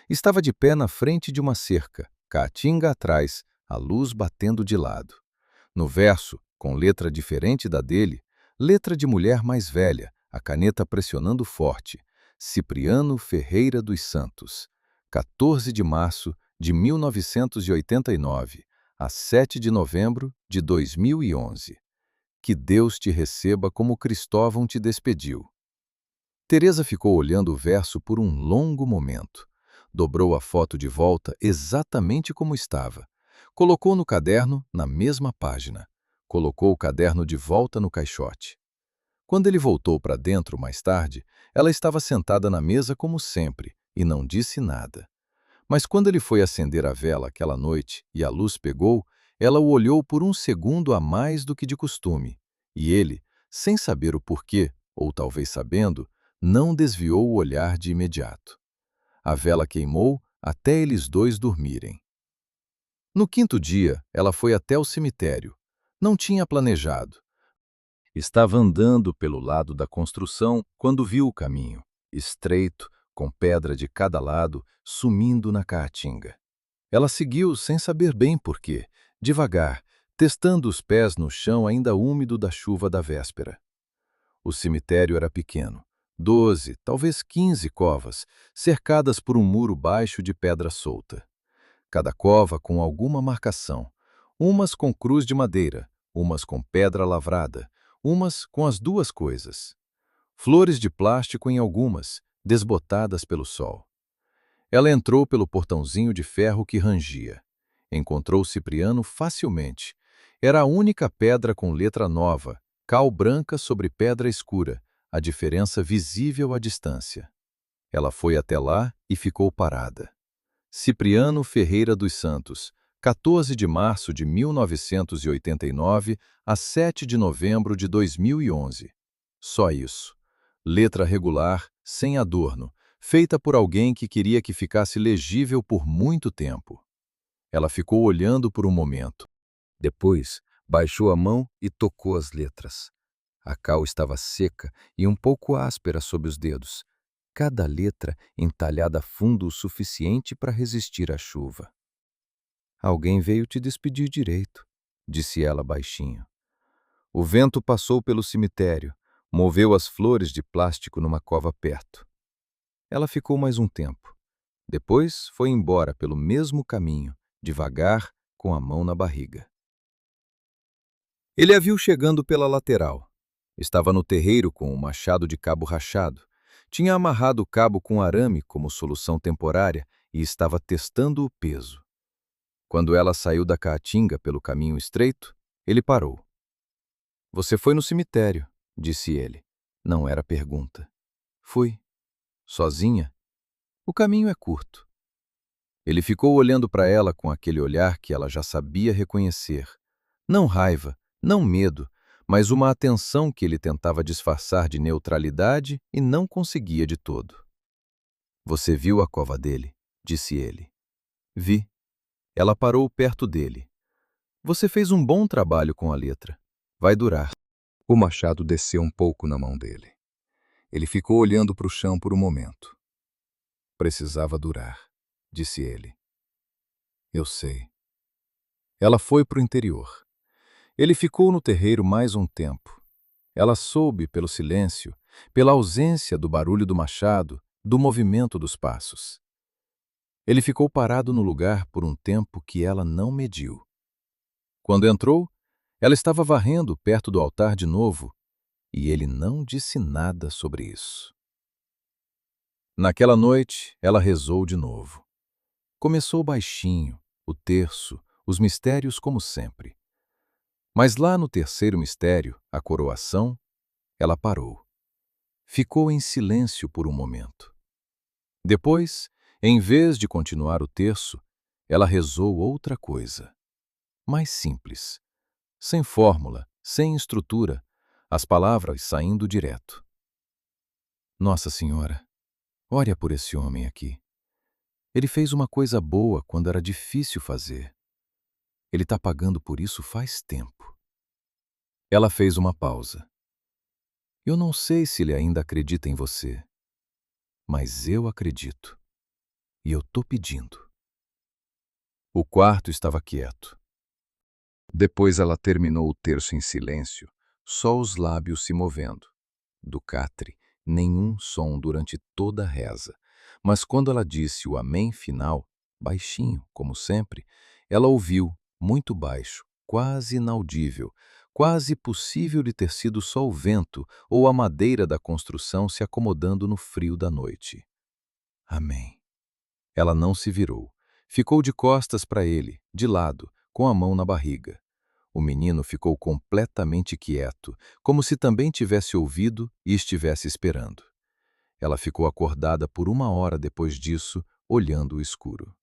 Estava de pé na frente de uma cerca, caatinga atrás, a luz batendo de lado. No verso, com letra diferente da dele, letra de mulher mais velha, a caneta pressionando forte, Cipriano Ferreira dos Santos, 14 de março de 1989, a 7 de novembro de 2011. Que Deus te receba como Cristóvão te despediu. Teresa ficou olhando o verso por um longo momento. Dobrou a foto de volta exatamente como estava, Colocou no caderno, na mesma página. Colocou o caderno de volta no caixote. Quando ele voltou para dentro mais tarde, ela estava sentada na mesa como sempre e não disse nada. Mas quando ele foi acender a vela aquela noite e a luz pegou, ela o olhou por um segundo a mais do que de costume. E ele, sem saber o porquê, ou talvez sabendo, não desviou o olhar de imediato. A vela queimou até eles dois dormirem. No quinto dia, ela foi até o cemitério. Não tinha planejado. Estava andando pelo lado da construção quando viu o caminho, estreito, com pedra de cada lado, sumindo na caatinga. Ela seguiu sem saber bem por quê, devagar, testando os pés no chão ainda úmido da chuva da véspera. O cemitério era pequeno, 12, talvez 15 covas, cercadas por um muro baixo de pedra solta. Cada cova com alguma marcação, umas com cruz de madeira, umas com pedra lavrada, umas com as duas coisas. Flores de plástico em algumas, desbotadas pelo sol. Ela entrou pelo portãozinho de ferro que rangia. Encontrou Cipriano facilmente. Era a única pedra com letra nova, cal branca sobre pedra escura, a diferença visível à distância. Ela foi até lá e ficou parada. Cipriano Ferreira dos Santos, 14 de março de 1989 a 7 de novembro de 2011. Só isso. Letra regular, sem adorno, feita por alguém que queria que ficasse legível por muito tempo. Ela ficou olhando por um momento. Depois, baixou a mão e tocou as letras. A cal estava seca e um pouco áspera sob os dedos, cada letra entalhada fundo o suficiente para resistir à chuva. Alguém veio te despedir direito, disse ela baixinho. O vento passou pelo cemitério, moveu as flores de plástico numa cova perto. Ela ficou mais um tempo. Depois foi embora pelo mesmo caminho, devagar, com a mão na barriga. Ele a viu chegando pela lateral. Estava no terreiro com o machado de cabo rachado. Tinha amarrado o cabo com arame como solução temporária e estava testando o peso. Quando ela saiu da caatinga pelo caminho estreito, ele parou. Você foi no cemitério, disse ele. Não era pergunta. Fui. Sozinha? O caminho é curto. Ele ficou olhando para ela com aquele olhar que ela já sabia reconhecer. Não raiva, não medo, mas uma atenção que ele tentava disfarçar de neutralidade e não conseguia de todo. Você viu a cova dele? Disse ele. Vi. Ela parou perto dele. Você fez um bom trabalho com a letra. Vai durar. O machado desceu um pouco na mão dele. Ele ficou olhando para o chão por um momento. Precisava durar, disse ele. Eu sei. Ela foi para o interior. Ele ficou no terreiro mais um tempo. Ela soube pelo silêncio, pela ausência do barulho do machado, do movimento dos passos. Ele ficou parado no lugar por um tempo que ela não mediu. Quando entrou, ela estava varrendo perto do altar de novo, e ele não disse nada sobre isso. Naquela noite, ela rezou de novo. Começou baixinho, o terço, os mistérios como sempre. Mas lá no terceiro mistério, a coroação, ela parou. Ficou em silêncio por um momento. Depois, em vez de continuar o terço, ela rezou outra coisa. Mais simples. Sem fórmula, sem estrutura, as palavras saindo direto. Nossa Senhora, ore por esse homem aqui. Ele fez uma coisa boa quando era difícil fazer. Ele está pagando por isso faz tempo. Ela fez uma pausa. Eu não sei se ele ainda acredita em você, mas eu acredito. E eu tô pedindo. O quarto estava quieto. Depois ela terminou o terço em silêncio, só os lábios se movendo. Do catre, nenhum som durante toda a reza. Mas quando ela disse o amém final, baixinho, como sempre, ela ouviu, muito baixo, quase inaudível, quase possível de ter sido só o vento ou a madeira da construção se acomodando no frio da noite. Amém. Ela não se virou. Ficou de costas para ele, de lado, com a mão na barriga. O menino ficou completamente quieto, como se também tivesse ouvido e estivesse esperando. Ela ficou acordada por 1 hora depois disso, olhando o escuro.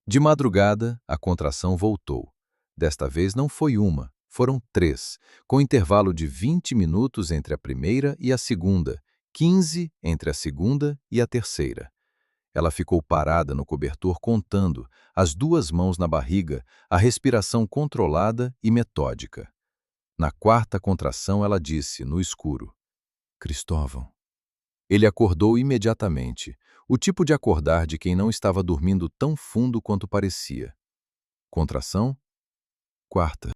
De madrugada, a contração voltou. Desta vez não foi uma, foram 3, com intervalo de 20 minutos entre a primeira e a segunda, 15 entre a segunda e a terceira. Ela ficou parada no cobertor contando, as 2 mãos na barriga, a respiração controlada e metódica. Na 4ª contração, ela disse, no escuro: Cristóvão. Ele acordou imediatamente, o tipo de acordar de quem não estava dormindo tão fundo quanto parecia. Contração. 4ª.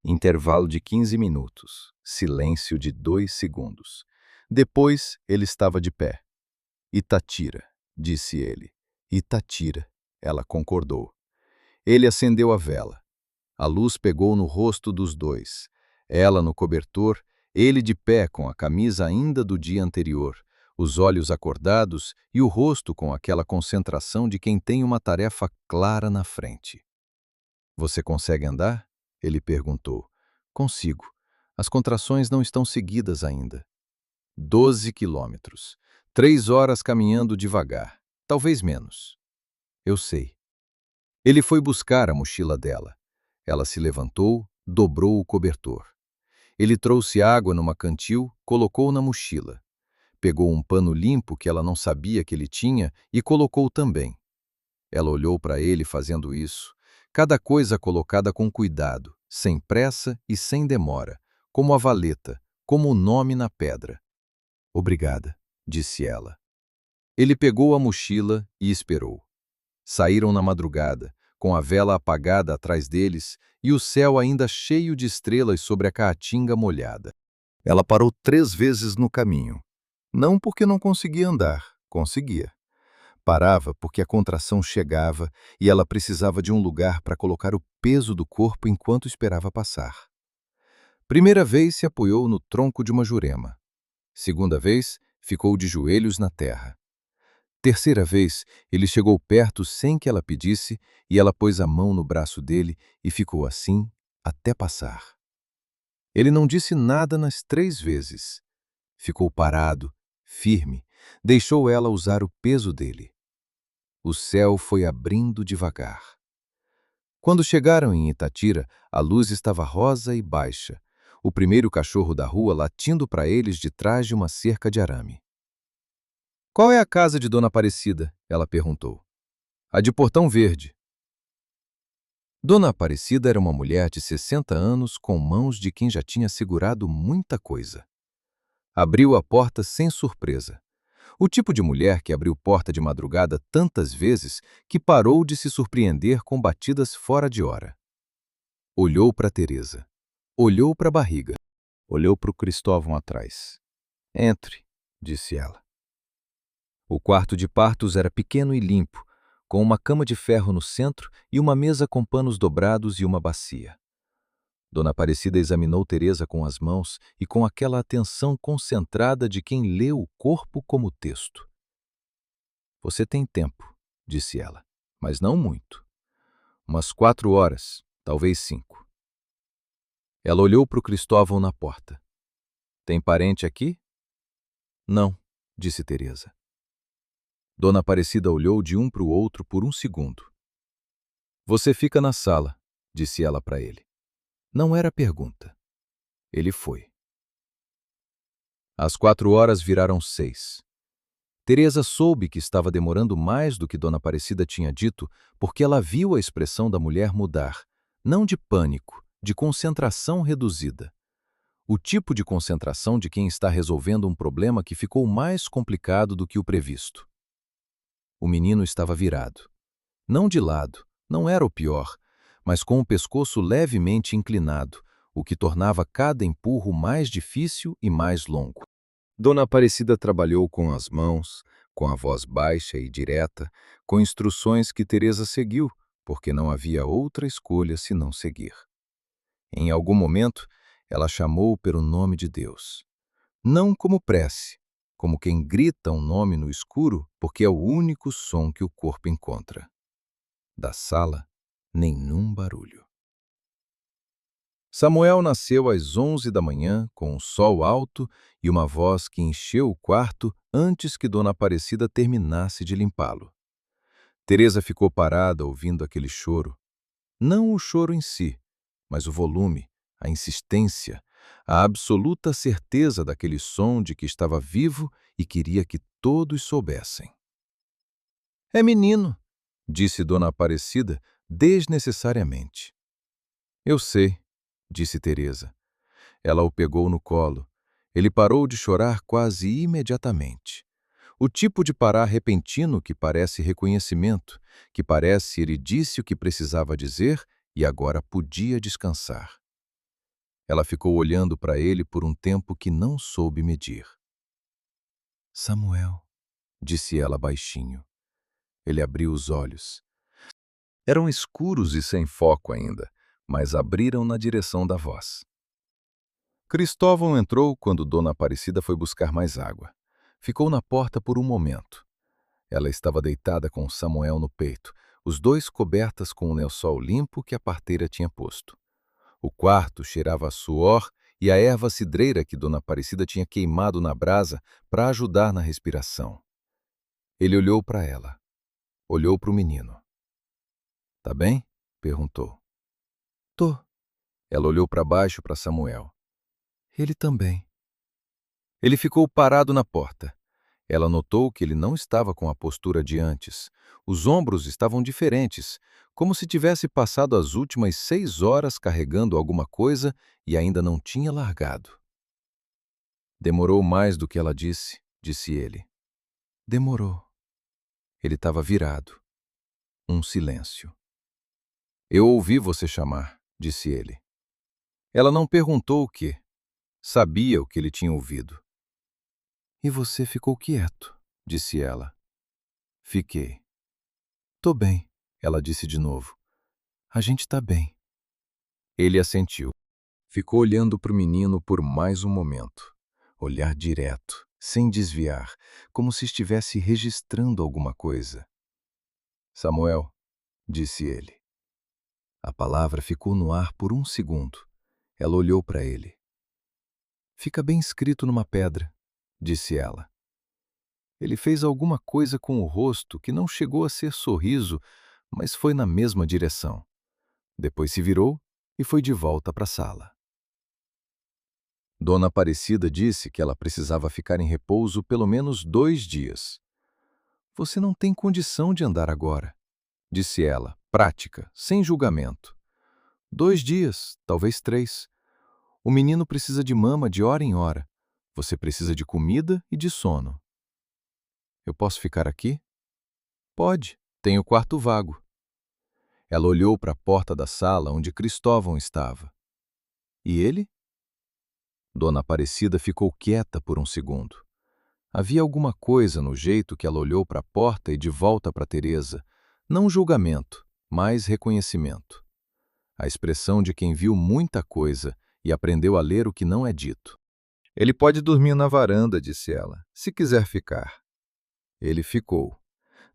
Intervalo de 15 minutos. Silêncio de 2 segundos. Depois, ele estava de pé. Itatira, disse ele. Itatira. Ela concordou. Ele acendeu a vela. A luz pegou no rosto dos dois. Ela no cobertor, ele de pé com a camisa ainda do dia anterior, os olhos acordados e o rosto com aquela concentração de quem tem uma tarefa clara na frente. Você consegue andar? Ele perguntou. Consigo. As contrações não estão seguidas ainda. 12 quilômetros. 3 horas caminhando devagar. Talvez menos. Eu sei. Ele foi buscar a mochila dela. Ela se levantou, dobrou o cobertor. Ele trouxe água numa cantil, colocou na mochila. Pegou um pano limpo que ela não sabia que ele tinha e colocou também. Ela olhou para ele fazendo isso, cada coisa colocada com cuidado, sem pressa e sem demora, como a valeta, como o nome na pedra. Obrigada, disse ela. Ele pegou a mochila e esperou. Saíram na madrugada, com a vela apagada atrás deles e o céu ainda cheio de estrelas sobre a caatinga molhada. Ela parou 3 vezes no caminho. Não porque não conseguia andar, conseguia. Parava porque a contração chegava e ela precisava de um lugar para colocar o peso do corpo enquanto esperava passar. Primeira vez se apoiou no tronco de uma jurema. Segunda vez, ficou de joelhos na terra. Terceira vez, ele chegou perto sem que ela pedisse e ela pôs a mão no braço dele e ficou assim até passar. Ele não disse nada nas 3 vezes. Ficou parado, firme, deixou ela usar o peso dele. O céu foi abrindo devagar. Quando chegaram em Itatira, a luz estava rosa e baixa, o primeiro cachorro da rua latindo para eles de trás de uma cerca de arame. Qual é a casa de Dona Aparecida? Ela perguntou. A de Portão Verde. Dona Aparecida era uma mulher de 60 anos com mãos de quem já tinha segurado muita coisa. Abriu a porta sem surpresa. O tipo de mulher que abriu porta de madrugada tantas vezes que parou de se surpreender com batidas fora de hora. Olhou para Teresa. Olhou para a barriga. Olhou para o Cristóvão atrás. Entre, disse ela. O quarto de partos era pequeno e limpo, com uma cama de ferro no centro e uma mesa com panos dobrados e uma bacia. Dona Aparecida examinou Teresa com as mãos e com aquela atenção concentrada de quem lê o corpo como texto. Você tem tempo, disse ela, mas não muito. Umas 4 horas, talvez 5. Ela olhou para o Cristóvão na porta. Tem parente aqui? Não, disse Teresa. Dona Aparecida olhou de um para o outro por 1 segundo. Você fica na sala, disse ela para ele. Não era pergunta. Ele foi. As 4 horas viraram 6. Teresa soube que estava demorando mais do que Dona Aparecida tinha dito, porque ela viu a expressão da mulher mudar, não de pânico, de concentração reduzida. O tipo de concentração de quem está resolvendo um problema que ficou mais complicado do que o previsto. O menino estava virado. Não de lado, não era o pior, mas com o pescoço levemente inclinado, o que tornava cada empurro mais difícil e mais longo. Dona Aparecida trabalhou com as mãos, com a voz baixa e direta, com instruções que Teresa seguiu, porque não havia outra escolha senão seguir. Em algum momento, ela chamou pelo nome de Deus. Não como prece, como quem grita um nome no escuro, porque é o único som que o corpo encontra. Da sala, nenhum barulho. Samuel nasceu às 11 da manhã, com um sol alto e uma voz que encheu o quarto antes que Dona Aparecida terminasse de limpá-lo. Teresa ficou parada ouvindo aquele choro. Não o choro em si, mas o volume, a insistência, a absoluta certeza daquele som de que estava vivo e queria que todos soubessem. "É menino", disse Dona Aparecida desnecessariamente. "Eu sei", disse Teresa. Ela o pegou no colo. Ele parou de chorar quase imediatamente. O tipo de parar repentino que parece reconhecimento, que parece ele disse o que precisava dizer e agora podia descansar. Ela ficou olhando para ele por um tempo que não soube medir. "Samuel", disse ela baixinho. Ele abriu os olhos. Eram escuros e sem foco ainda, mas abriram na direção da voz. Cristóvão entrou quando Dona Aparecida foi buscar mais água. Ficou na porta por um momento. Ela estava deitada com Samuel no peito, os dois cobertas com o lençol limpo que a parteira tinha posto. O quarto cheirava a suor e a erva cidreira que Dona Aparecida tinha queimado na brasa para ajudar na respiração. Ele olhou para ela. Olhou para o menino. "Tá bem?" perguntou. "Tô." Ela olhou para baixo para Samuel. "Ele também." Ele ficou parado na porta. Ela notou que ele não estava com a postura de antes. Os ombros estavam diferentes, como se tivesse passado as últimas 6 horas carregando alguma coisa e ainda não tinha largado. "Demorou mais do que ela disse ele. "Demorou." Ele estava virado. Um silêncio. "Eu ouvi você chamar", disse ele. Ela não perguntou o quê. Sabia o que ele tinha ouvido. "E você ficou quieto", disse ela. "Fiquei." "Tô bem", ela disse de novo. "A gente tá bem." Ele assentiu. Ficou olhando para o menino por mais um momento. Olhar direto, sem desviar, como se estivesse registrando alguma coisa. "Samuel", disse ele. A palavra ficou no ar por um segundo. Ela olhou para ele. "Fica bem escrito numa pedra", disse ela. Ele fez alguma coisa com o rosto que não chegou a ser sorriso, mas foi na mesma direção. Depois se virou e foi de volta para a sala. Dona Aparecida disse que ela precisava ficar em repouso pelo menos 2 dias. "Você não tem condição de andar agora", disse ela, prática, sem julgamento. 2 dias, talvez 3. O menino precisa de mama de hora em hora. Você precisa de comida e de sono." "Eu posso ficar aqui?" "Pode, tem o quarto vago." Ela olhou para a porta da sala onde Cristóvão estava. "E ele?" Dona Aparecida ficou quieta por um segundo. Havia alguma coisa no jeito que ela olhou para a porta e de volta para Teresa, não julgamento, mas reconhecimento. A expressão de quem viu muita coisa e aprendeu a ler o que não é dito. "Ele pode dormir na varanda", disse ela, "se quiser ficar." Ele ficou.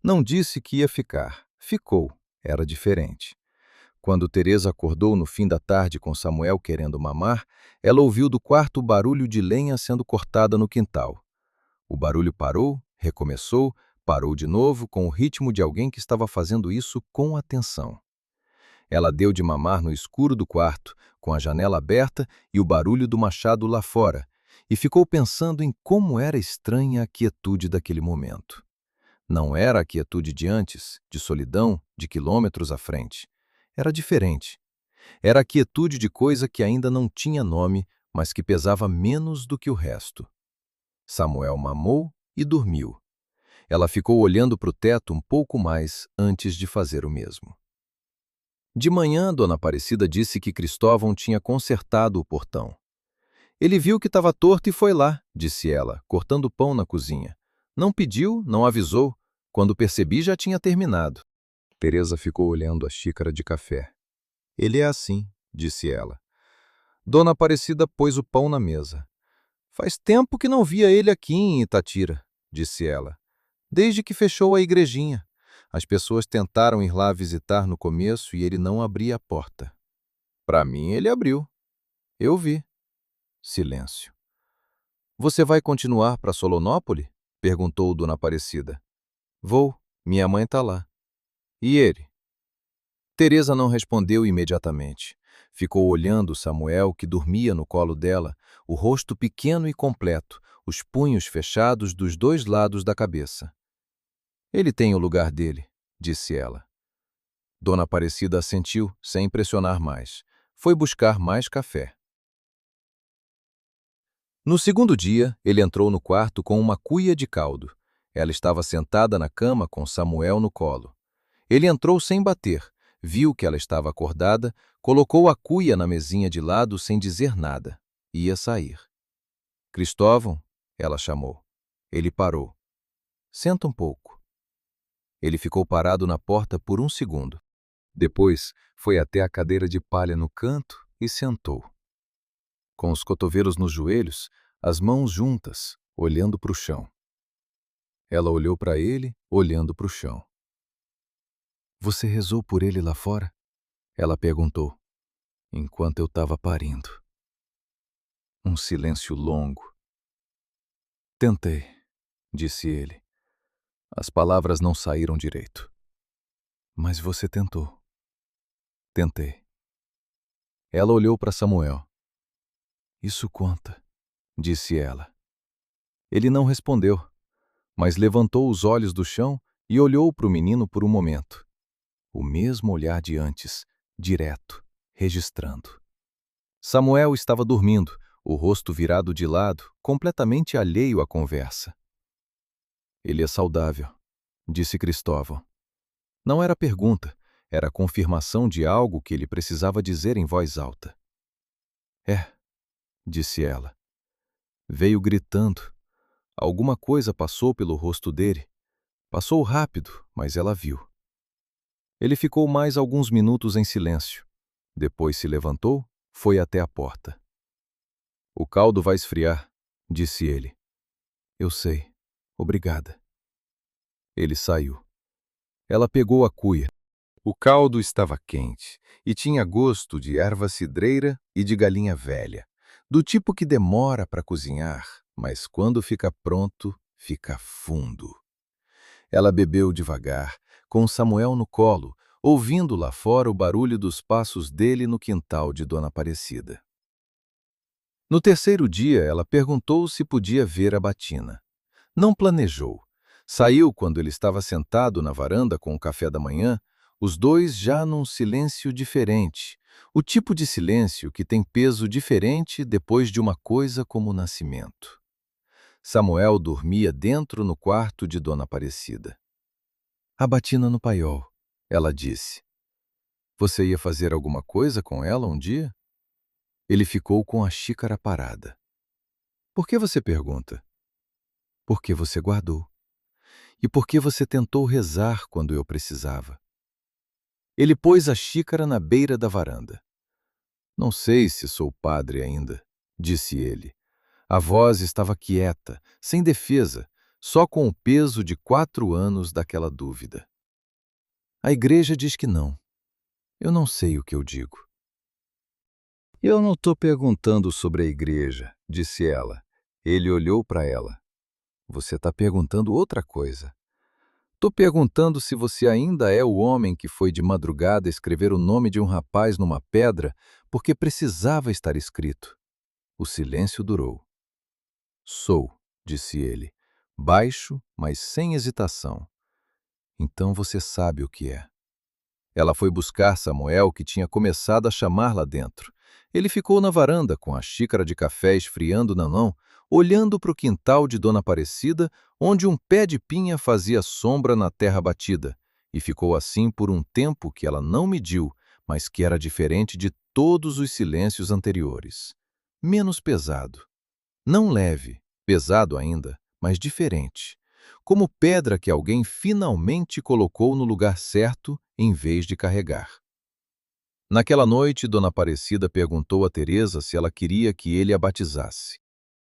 Não disse que ia ficar. Ficou. Era diferente. Quando Teresa acordou no fim da tarde com Samuel querendo mamar, ela ouviu do quarto o barulho de lenha sendo cortada no quintal. O barulho parou, recomeçou, parou de novo com o ritmo de alguém que estava fazendo isso com atenção. Ela deu de mamar no escuro do quarto, com a janela aberta e o barulho do machado lá fora, e ficou pensando em como era estranha a quietude daquele momento. Não era a quietude de antes, de solidão, de quilômetros à frente. Era diferente. Era a quietude de coisa que ainda não tinha nome, mas que pesava menos do que o resto. Samuel mamou e dormiu. Ela ficou olhando para o teto um pouco mais antes de fazer o mesmo. De manhã, Dona Aparecida disse que Cristóvão tinha consertado o portão. "Ele viu que estava torto e foi lá", disse ela, cortando pão na cozinha. "Não pediu, não avisou. Quando percebi, já tinha terminado." Teresa ficou olhando a xícara de café. "Ele é assim", disse ela. Dona Aparecida pôs o pão na mesa. "Faz tempo que não via ele aqui em Itatira", disse ela. "Desde que fechou a igrejinha. As pessoas tentaram ir lá visitar no começo e ele não abria a porta." "Para mim, ele abriu." Eu vi. Silêncio. Você vai continuar para Solonópole? Perguntou Dona Aparecida. Vou. Minha mãe está lá. E ele? Teresa não respondeu imediatamente. Ficou olhando Samuel, que dormia no colo dela, o rosto pequeno e completo, os punhos fechados dos dois lados da cabeça. Ele tem o lugar dele, disse ela. Dona Aparecida assentiu, sem pressionar mais. Foi buscar mais café. No segundo dia, ele entrou no quarto com uma cuia de caldo. Ela estava sentada na cama com Samuel no colo. Ele entrou sem bater, viu que ela estava acordada, colocou a cuia na mesinha de lado sem dizer nada. Ia sair. Cristóvão, ela chamou. Ele parou. Senta um pouco. Ele ficou parado na porta por um segundo. Depois, foi até a cadeira de palha no canto e sentou. Com os cotovelos nos joelhos, as mãos juntas, olhando para o chão. Ela olhou para ele, olhando para o chão. Você rezou por ele lá fora? Ela perguntou, enquanto eu estava parindo. Um silêncio longo. Tentei, disse ele. As palavras não saíram direito. Mas você tentou. Tentei. Ela olhou para Samuel. Isso conta, disse ela. Ele não respondeu, mas levantou os olhos do chão e olhou para o menino por um momento. O mesmo olhar de antes, direto, registrando. Samuel estava dormindo, o rosto virado de lado, completamente alheio à conversa. Ele é saudável, disse Cristóvão. Não era pergunta, era a confirmação de algo que ele precisava dizer em voz alta. É, disse ela. Veio gritando. Alguma coisa passou pelo rosto dele. Passou rápido, mas ela viu. Ele ficou mais alguns minutos em silêncio. Depois se levantou, foi até a porta. O caldo vai esfriar, disse ele. Eu sei. Obrigada. Ele saiu. Ela pegou a cuia. O caldo estava quente e tinha gosto de erva cidreira e de galinha velha, do tipo que demora para cozinhar, mas quando fica pronto, fica fundo. Ela bebeu devagar, com Samuel no colo, ouvindo lá fora o barulho dos passos dele no quintal de Dona Aparecida. No terceiro dia, ela perguntou se podia ver a batina. Não planejou. Saiu quando ele estava sentado na varanda com o café da manhã, os dois já num silêncio diferente, o tipo de silêncio que tem peso diferente depois de uma coisa como o nascimento. Samuel dormia dentro no quarto de Dona Aparecida. A batina no paiol, ela disse. Você ia fazer alguma coisa com ela um dia? Ele ficou com a xícara parada. Por que você pergunta? Porque você guardou. E por que você tentou rezar quando eu precisava? Ele pôs a xícara na beira da varanda. Não sei se sou padre ainda, disse ele. A voz estava quieta, sem defesa, só com o peso de 4 anos daquela dúvida. A igreja diz que não. Eu não sei o que eu digo. Eu não estou perguntando sobre a igreja, disse ela. Ele olhou para ela. Você está perguntando outra coisa. Estou perguntando se você ainda é o homem que foi de madrugada escrever o nome de um rapaz numa pedra porque precisava estar escrito. O silêncio durou. Sou, disse ele, baixo, mas sem hesitação. Então você sabe o que é. Ela foi buscar Samuel, que tinha começado a chamar lá dentro. Ele ficou na varanda com a xícara de café esfriando na mão, olhando para o quintal de Dona Aparecida, onde um pé de pinha fazia sombra na terra batida, e ficou assim por um tempo que ela não mediu, mas que era diferente de todos os silêncios anteriores. Menos pesado. Não leve, pesado ainda, mas diferente. Como pedra que alguém finalmente colocou no lugar certo em vez de carregar. Naquela noite, Dona Aparecida perguntou a Teresa se ela queria que ele a batizasse.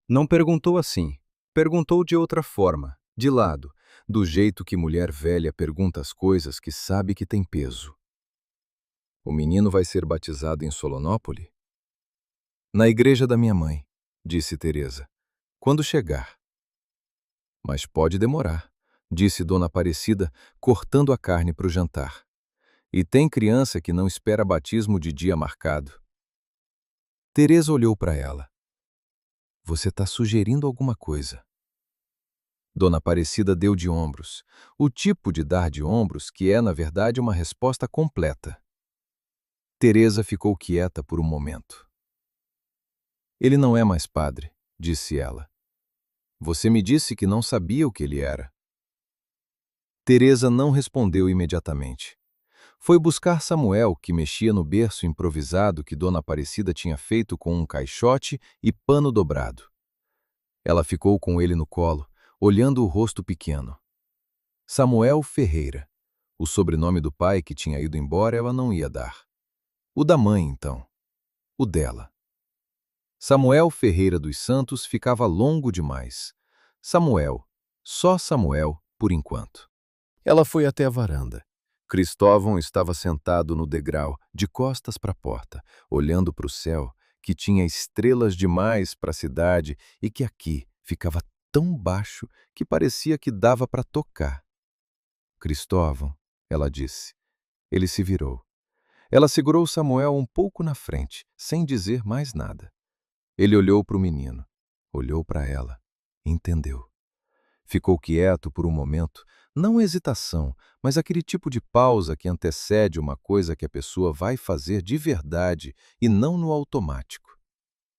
Não perguntou assim. Perguntou de outra forma, de lado, do jeito que mulher velha pergunta as coisas que sabe que tem peso. O menino vai ser batizado em Solonópole? Na igreja da minha mãe, disse Teresa. Quando chegar. Mas pode demorar, disse Dona Aparecida, cortando a carne para o jantar. E tem criança que não espera batismo de dia marcado. Teresa olhou para ela. Você está sugerindo alguma coisa. Dona Aparecida deu de ombros, o tipo de dar de ombros que é, na verdade, uma resposta completa. Teresa ficou quieta por um momento. Ele não é mais padre, disse ela. Você me disse que não sabia o que ele era. Teresa não respondeu imediatamente. Foi buscar Samuel, que mexia no berço improvisado que Dona Aparecida tinha feito com um caixote e pano dobrado. Ela ficou com ele no colo, olhando o rosto pequeno. Samuel Ferreira. O sobrenome do pai que tinha ido embora ela não ia dar. O da mãe, então. O dela. Samuel Ferreira dos Santos ficava longo demais. Samuel. Só Samuel, por enquanto. Ela foi até a varanda. Cristóvão estava sentado no degrau, de costas para a porta, olhando para o céu, que tinha estrelas demais para a cidade e que aqui ficava tão baixo que parecia que dava para tocar. Cristóvão, ela disse. Ele se virou. Ela segurou Samuel um pouco na frente, sem dizer mais nada. Ele olhou para o menino, olhou para ela, entendeu. Ficou quieto por um momento, não hesitação, mas aquele tipo de pausa que antecede uma coisa que a pessoa vai fazer de verdade e não no automático.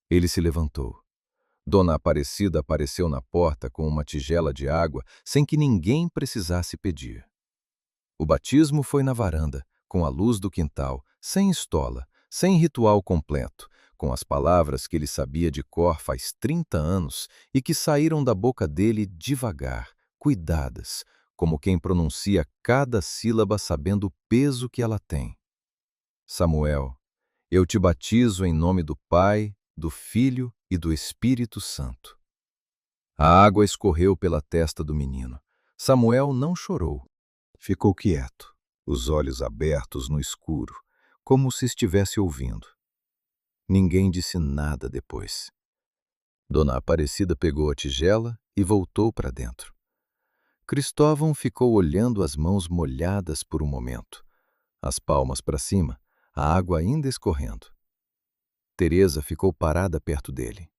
Ele se levantou. Dona Aparecida apareceu na porta com uma tigela de água sem que ninguém precisasse pedir. O batismo foi na varanda, com a luz do quintal, sem estola, sem ritual completo, com as palavras que ele sabia de cor faz 30 anos e que saíram da boca dele devagar, cuidadas, como quem pronuncia cada sílaba sabendo o peso que ela tem. Samuel, eu te batizo em nome do Pai, do Filho e do Espírito Santo. A água escorreu pela testa do menino. Samuel não chorou. Ficou quieto, os olhos abertos no escuro, como se estivesse ouvindo. Ninguém disse nada depois. Dona Aparecida pegou a tigela e voltou para dentro. Cristóvão ficou olhando as mãos molhadas por um momento, as palmas para cima, a água ainda escorrendo. Teresa ficou parada perto dele.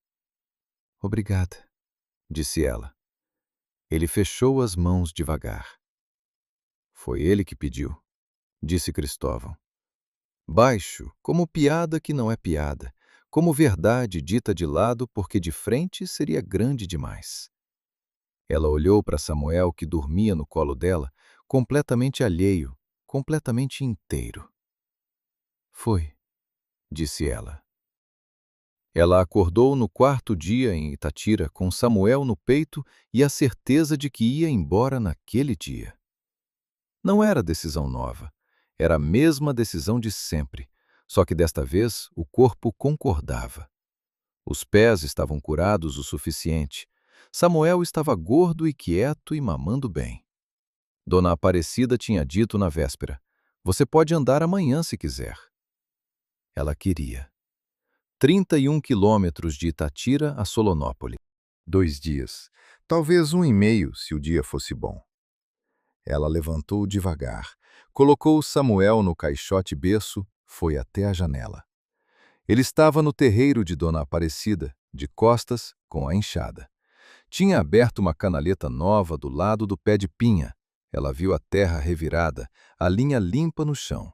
Obrigada, disse ela. Ele fechou as mãos devagar. Foi ele que pediu, disse Cristóvão. Baixo, como piada que não é piada, como verdade dita de lado porque de frente seria grande demais. Ela olhou para Samuel que dormia no colo dela, completamente alheio, completamente inteiro. Foi, disse ela. Ela acordou no quarto dia em Itatira com Samuel no peito e a certeza de que ia embora naquele dia. Não era decisão nova, era a mesma decisão de sempre, só que desta vez o corpo concordava. Os pés estavam curados o suficiente. Samuel estava gordo e quieto e mamando bem. Dona Aparecida tinha dito na véspera, você pode andar amanhã se quiser. Ela queria. 31 quilômetros de Itatira a Solonópole. 2 dias, talvez 1,5 se o dia fosse bom. Ela levantou devagar, colocou Samuel no caixote berço, foi até a janela. Ele estava no terreiro de Dona Aparecida, de costas, com a enxada. Tinha aberto uma canaleta nova do lado do pé de pinha. Ela viu a terra revirada, a linha limpa no chão.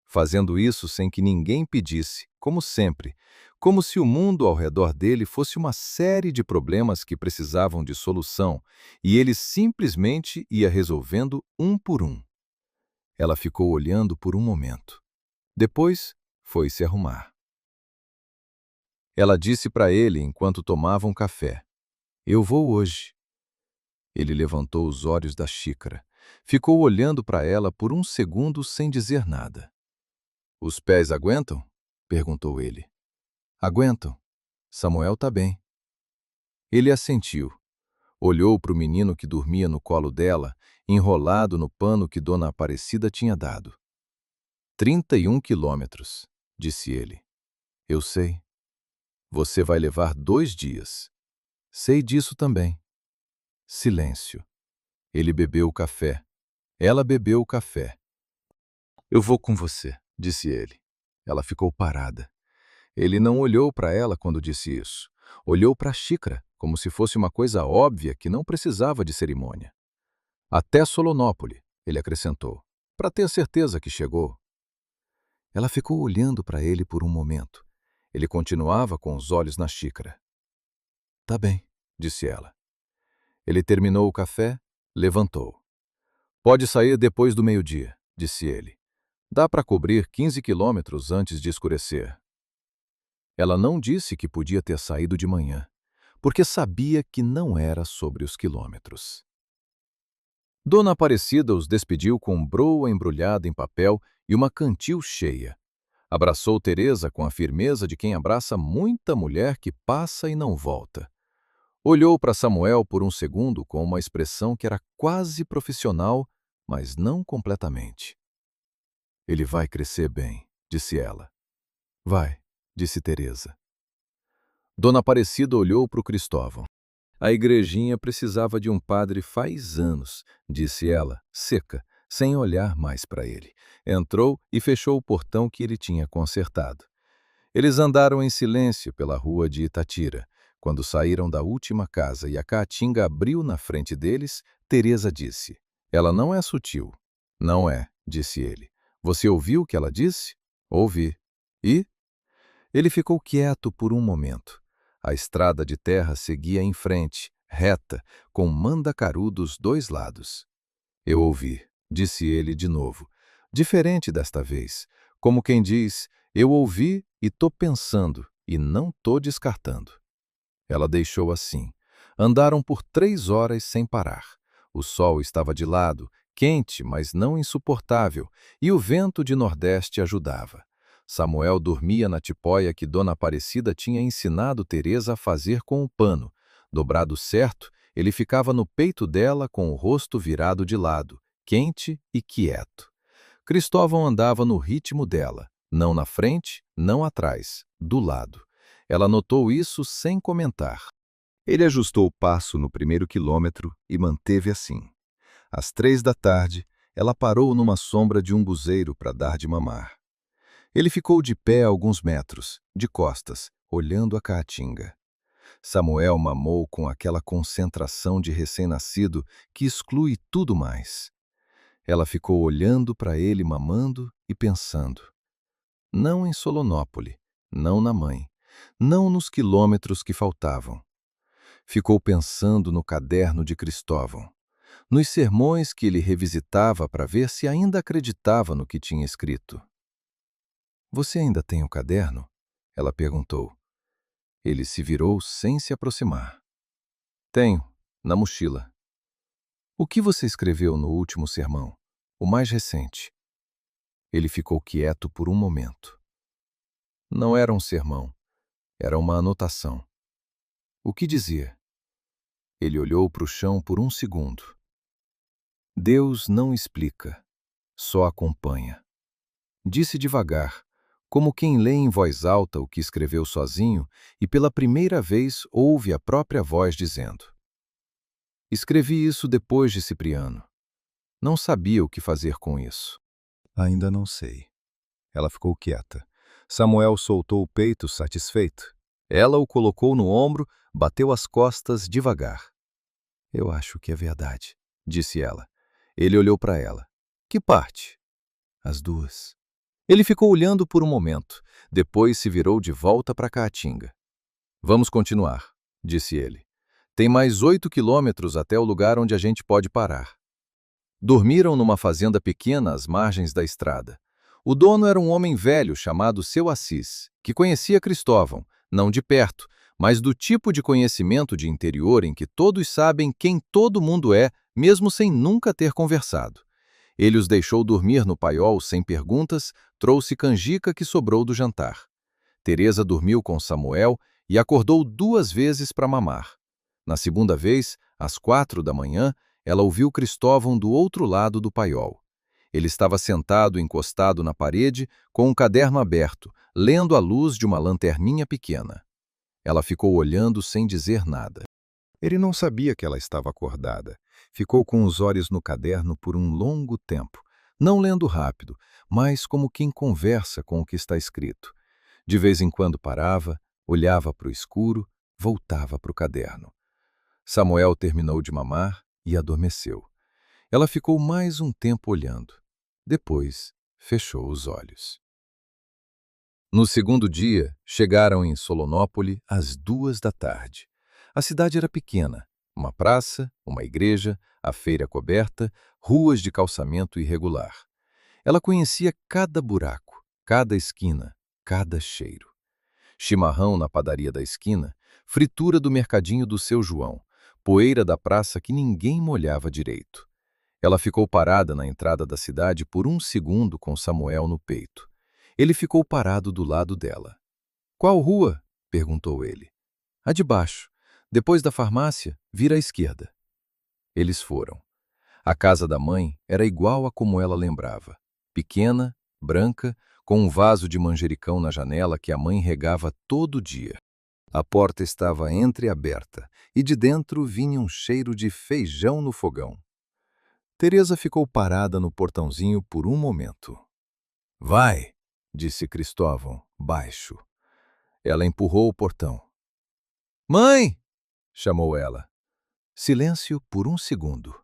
Fazendo isso sem que ninguém pedisse, como sempre, como se o mundo ao redor dele fosse uma série de problemas que precisavam de solução e ele simplesmente ia resolvendo um por um. Ela ficou olhando por um momento. Depois, foi se arrumar. Ela disse para ele enquanto tomavam café, eu vou hoje. Ele levantou os olhos da xícara. Ficou olhando para ela por um segundo sem dizer nada. Os pés aguentam? Perguntou ele. Aguentam. Samuel está bem. Ele assentiu. Olhou para o menino que dormia no colo dela, enrolado no pano que Dona Aparecida tinha dado. 31 quilômetros, disse ele. Eu sei. Você vai levar 2 dias. Sei disso também. Silêncio. Ele bebeu o café. Ela bebeu o café. Eu vou com você, disse ele. Ela ficou parada. Ele não olhou para ela quando disse isso. Olhou para a xícara, como se fosse uma coisa óbvia que não precisava de cerimônia. Até Solonópole, ele acrescentou, para ter certeza que chegou. Ela ficou olhando para ele por um momento. Ele continuava com os olhos na xícara. Tá bem, disse ela. Ele terminou o café, levantou. Pode sair depois do meio-dia, disse ele. Dá para cobrir 15 quilômetros antes de escurecer. Ela não disse que podia ter saído de manhã, porque sabia que não era sobre os quilômetros. Dona Aparecida os despediu com broa embrulhada em papel e uma cantil cheia. Abraçou Teresa com a firmeza de quem abraça muita mulher que passa e não volta. Olhou para Samuel por um segundo com uma expressão que era quase profissional, mas não completamente. Ele vai crescer bem, disse ela. Vai, disse Teresa. Dona Aparecida olhou para o Cristóvão. A igrejinha precisava de um padre faz anos, disse ela, seca, sem olhar mais para ele. Entrou e fechou o portão que ele tinha consertado. Eles andaram em silêncio pela rua de Itatira. Quando saíram da última casa e a caatinga abriu na frente deles, Teresa disse, ela não é sutil. Não é, disse ele. Você ouviu o que ela disse? Ouvi. E? Ele ficou quieto por um momento. A estrada de terra seguia em frente, reta, com Mandacaru dos dois lados. Eu ouvi, disse ele de novo, diferente desta vez, como quem diz, eu ouvi e tô pensando, e não tô descartando. Ela deixou assim. Andaram por 3 horas sem parar. O sol estava de lado, quente, mas não insuportável, e o vento de nordeste ajudava. Samuel dormia na tipóia que Dona Aparecida tinha ensinado Teresa a fazer com o pano. Dobrado certo, ele ficava no peito dela com o rosto virado de lado, quente e quieto. Cristóvão andava no ritmo dela, não na frente, não atrás, do lado. Ela notou isso sem comentar. Ele ajustou o passo no primeiro quilômetro e manteve assim. Às 3 da tarde, ela parou numa sombra de um buzeiro para dar de mamar. Ele ficou de pé a alguns metros, de costas, olhando a caatinga. Samuel mamou com aquela concentração de recém-nascido que exclui tudo mais. Ela ficou olhando para ele mamando e pensando. Não em Solonópole, não na mãe, não nos quilômetros que faltavam. Ficou pensando no caderno de Cristóvão, nos sermões que ele revisitava para ver se ainda acreditava no que tinha escrito. Você ainda tem o caderno? Ela perguntou. Ele se virou sem se aproximar. Tenho, na mochila. O que você escreveu no último sermão? O mais recente. Ele ficou quieto por um momento. Não era um sermão, era uma anotação. O que dizia? Ele olhou para o chão por um segundo. Deus não explica, só acompanha. Disse devagar, como quem lê em voz alta o que escreveu sozinho e pela primeira vez ouve a própria voz dizendo. Escrevi isso depois de Cipriano. Não sabia o que fazer com isso. Ainda não sei. Ela ficou quieta. Samuel soltou o peito satisfeito. Ela o colocou no ombro, bateu as costas devagar. Eu acho que é verdade, disse ela. Ele olhou para ela. Que parte? As duas. Ele ficou olhando por um momento, depois se virou de volta para a caatinga. Vamos continuar, disse ele. Tem mais 8 quilômetros até o lugar onde a gente pode parar. Dormiram numa fazenda pequena às margens da estrada. O dono era um homem velho chamado Seu Assis, que conhecia Cristóvão, não de perto, mas do tipo de conhecimento de interior em que todos sabem quem todo mundo é, mesmo sem nunca ter conversado. Ele os deixou dormir no paiol sem perguntas, trouxe canjica que sobrou do jantar. Teresa dormiu com Samuel e acordou 2 vezes para mamar. Na segunda vez, às 4 da manhã, ela ouviu Cristóvão do outro lado do paiol. Ele estava sentado encostado na parede, com um caderno aberto, lendo à luz de uma lanterninha pequena. Ela ficou olhando sem dizer nada. Ele não sabia que ela estava acordada. Ficou com os olhos no caderno por um longo tempo, não lendo rápido, mas como quem conversa com o que está escrito. De vez em quando parava, olhava para o escuro, voltava para o caderno. Samuel terminou de mamar e adormeceu. Ela ficou mais um tempo olhando. Depois, fechou os olhos. No segundo dia, chegaram em Solonópole às 2 da tarde. A cidade era pequena, uma praça, uma igreja, a feira coberta, ruas de calçamento irregular. Ela conhecia cada buraco, cada esquina, cada cheiro. Chimarrão na padaria da esquina, fritura do mercadinho do seu João, poeira da praça que ninguém molhava direito. Ela ficou parada na entrada da cidade por um segundo com Samuel no peito. Ele ficou parado do lado dela. "Qual rua?" perguntou ele. "A de baixo. Depois da farmácia, vira à esquerda." Eles foram. A casa da mãe era igual a como ela lembrava. Pequena, branca, com um vaso de manjericão na janela que a mãe regava todo dia. A porta estava entreaberta e de dentro vinha um cheiro de feijão no fogão. Teresa ficou parada no portãozinho por um momento. "Vai!" disse Cristóvão, baixo. Ela empurrou o portão. "Mãe!" chamou ela. Silêncio por um segundo.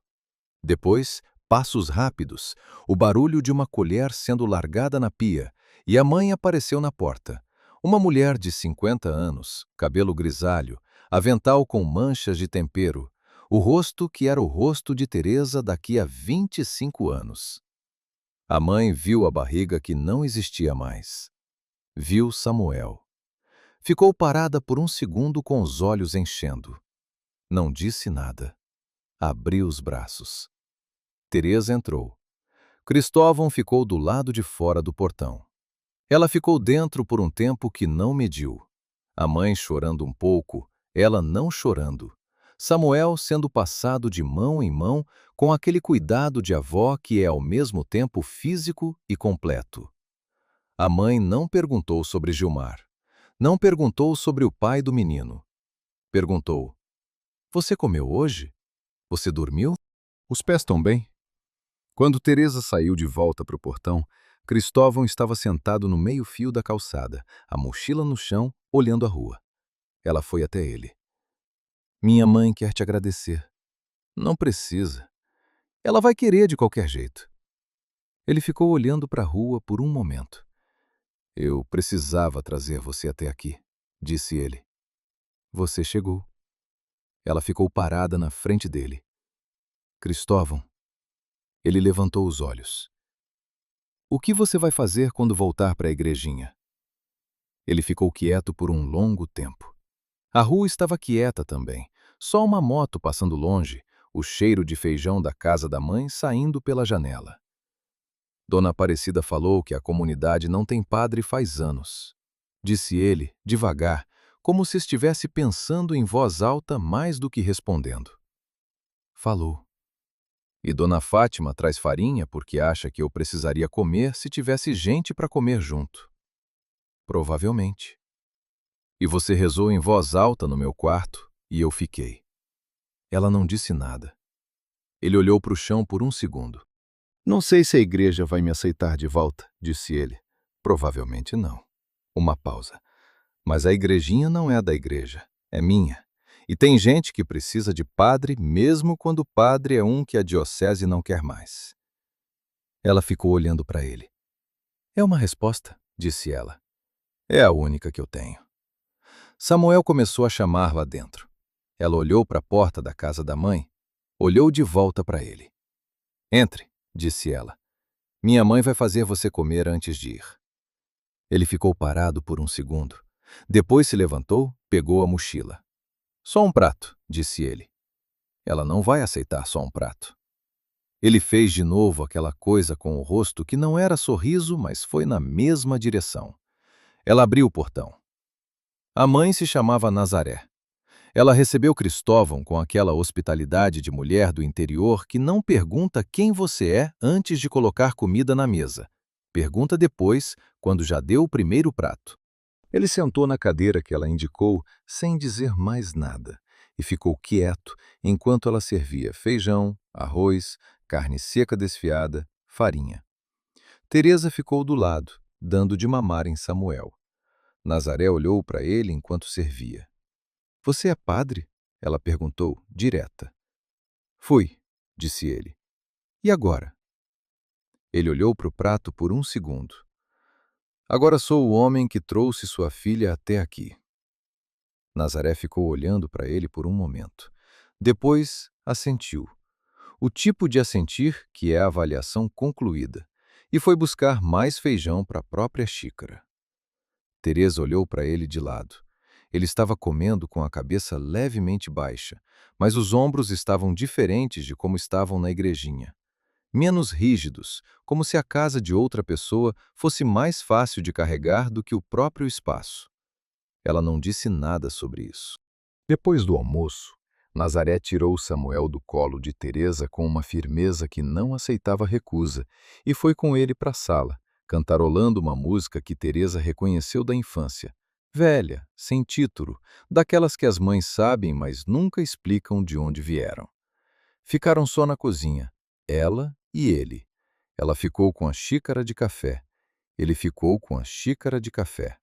Depois, passos rápidos, o barulho de uma colher sendo largada na pia, e a mãe apareceu na porta. Uma mulher de 50 anos, cabelo grisalho, avental com manchas de tempero, o rosto que era o rosto de Teresa daqui a 25 anos. A mãe viu a barriga que não existia mais. Viu Samuel. Ficou parada por um segundo com os olhos enchendo. Não disse nada. Abriu os braços. Teresa entrou. Cristóvão ficou do lado de fora do portão. Ela ficou dentro por um tempo que não mediu. A mãe chorando um pouco, ela não chorando. Samuel sendo passado de mão em mão com aquele cuidado de avó que é ao mesmo tempo físico e completo. A mãe não perguntou sobre Gilmar. Não perguntou sobre o pai do menino. Perguntou: "Você comeu hoje? Você dormiu? Os pés estão bem?" Quando Teresa saiu de volta para o portão, Cristóvão estava sentado no meio-fio da calçada, a mochila no chão, olhando a rua. Ela foi até ele. "Minha mãe quer te agradecer." "Não precisa. Ela vai querer de qualquer jeito." Ele ficou olhando para a rua por um momento. "Eu precisava trazer você até aqui", disse ele. "Você chegou." Ela ficou parada na frente dele. "Cristóvão." Ele levantou os olhos. "O que você vai fazer quando voltar para a igrejinha?" Ele ficou quieto por um longo tempo. A rua estava quieta também, só uma moto passando longe, o cheiro de feijão da casa da mãe saindo pela janela. Dona Aparecida falou que a comunidade não tem padre faz anos. Disse ele, devagar, como se estivesse pensando em voz alta mais do que respondendo. Falou. E Dona Fátima traz farinha porque acha que eu precisaria comer se tivesse gente para comer junto. Provavelmente. E você rezou em voz alta no meu quarto e eu fiquei. Ela não disse nada. Ele olhou para o chão por um segundo. Não sei se a igreja vai me aceitar de volta, disse ele. Provavelmente não. Uma pausa. Mas a igrejinha não é da igreja, é minha. E tem gente que precisa de padre mesmo quando o padre é um que a diocese não quer mais. Ela ficou olhando para ele. É uma resposta, disse ela. É a única que eu tenho. Samuel começou a chamar lá dentro. Ela olhou para a porta da casa da mãe, olhou de volta para ele. Entre, disse ela. Minha mãe vai fazer você comer antes de ir. Ele ficou parado por um segundo. Depois se levantou, pegou a mochila. Só um prato, disse ele. Ela não vai aceitar só um prato. Ele fez de novo aquela coisa com o rosto que não era sorriso, mas foi na mesma direção. Ela abriu o portão. A mãe se chamava Nazaré. Ela recebeu Cristóvão com aquela hospitalidade de mulher do interior que não pergunta quem você é antes de colocar comida na mesa. Pergunta depois, quando já deu o primeiro prato. Ele sentou na cadeira que ela indicou sem dizer mais nada e ficou quieto enquanto ela servia feijão, arroz, carne seca desfiada, farinha. Teresa ficou do lado, dando de mamar em Samuel. Nazaré olhou para ele enquanto servia. "Você é padre?" ela perguntou, direta. "Fui", disse ele. "E agora?" Ele olhou para o prato por um segundo. "Agora sou o homem que trouxe sua filha até aqui." Nazaré ficou olhando para ele por um momento. Depois, assentiu. O tipo de assentir que é a avaliação concluída. E foi buscar mais feijão para a própria xícara. Teresa olhou para ele de lado. Ele estava comendo com a cabeça levemente baixa, mas os ombros estavam diferentes de como estavam na igrejinha. Menos rígidos, como se a casa de outra pessoa fosse mais fácil de carregar do que o próprio espaço. Ela não disse nada sobre isso. Depois do almoço, Nazaré tirou Samuel do colo de Teresa com uma firmeza que não aceitava recusa e foi com ele para a sala, cantarolando uma música que Teresa reconheceu da infância, velha, sem título, daquelas que as mães sabem, mas nunca explicam de onde vieram. Ficaram só na cozinha, ela e ele. Ela ficou com a xícara de café. Ele ficou com a xícara de café.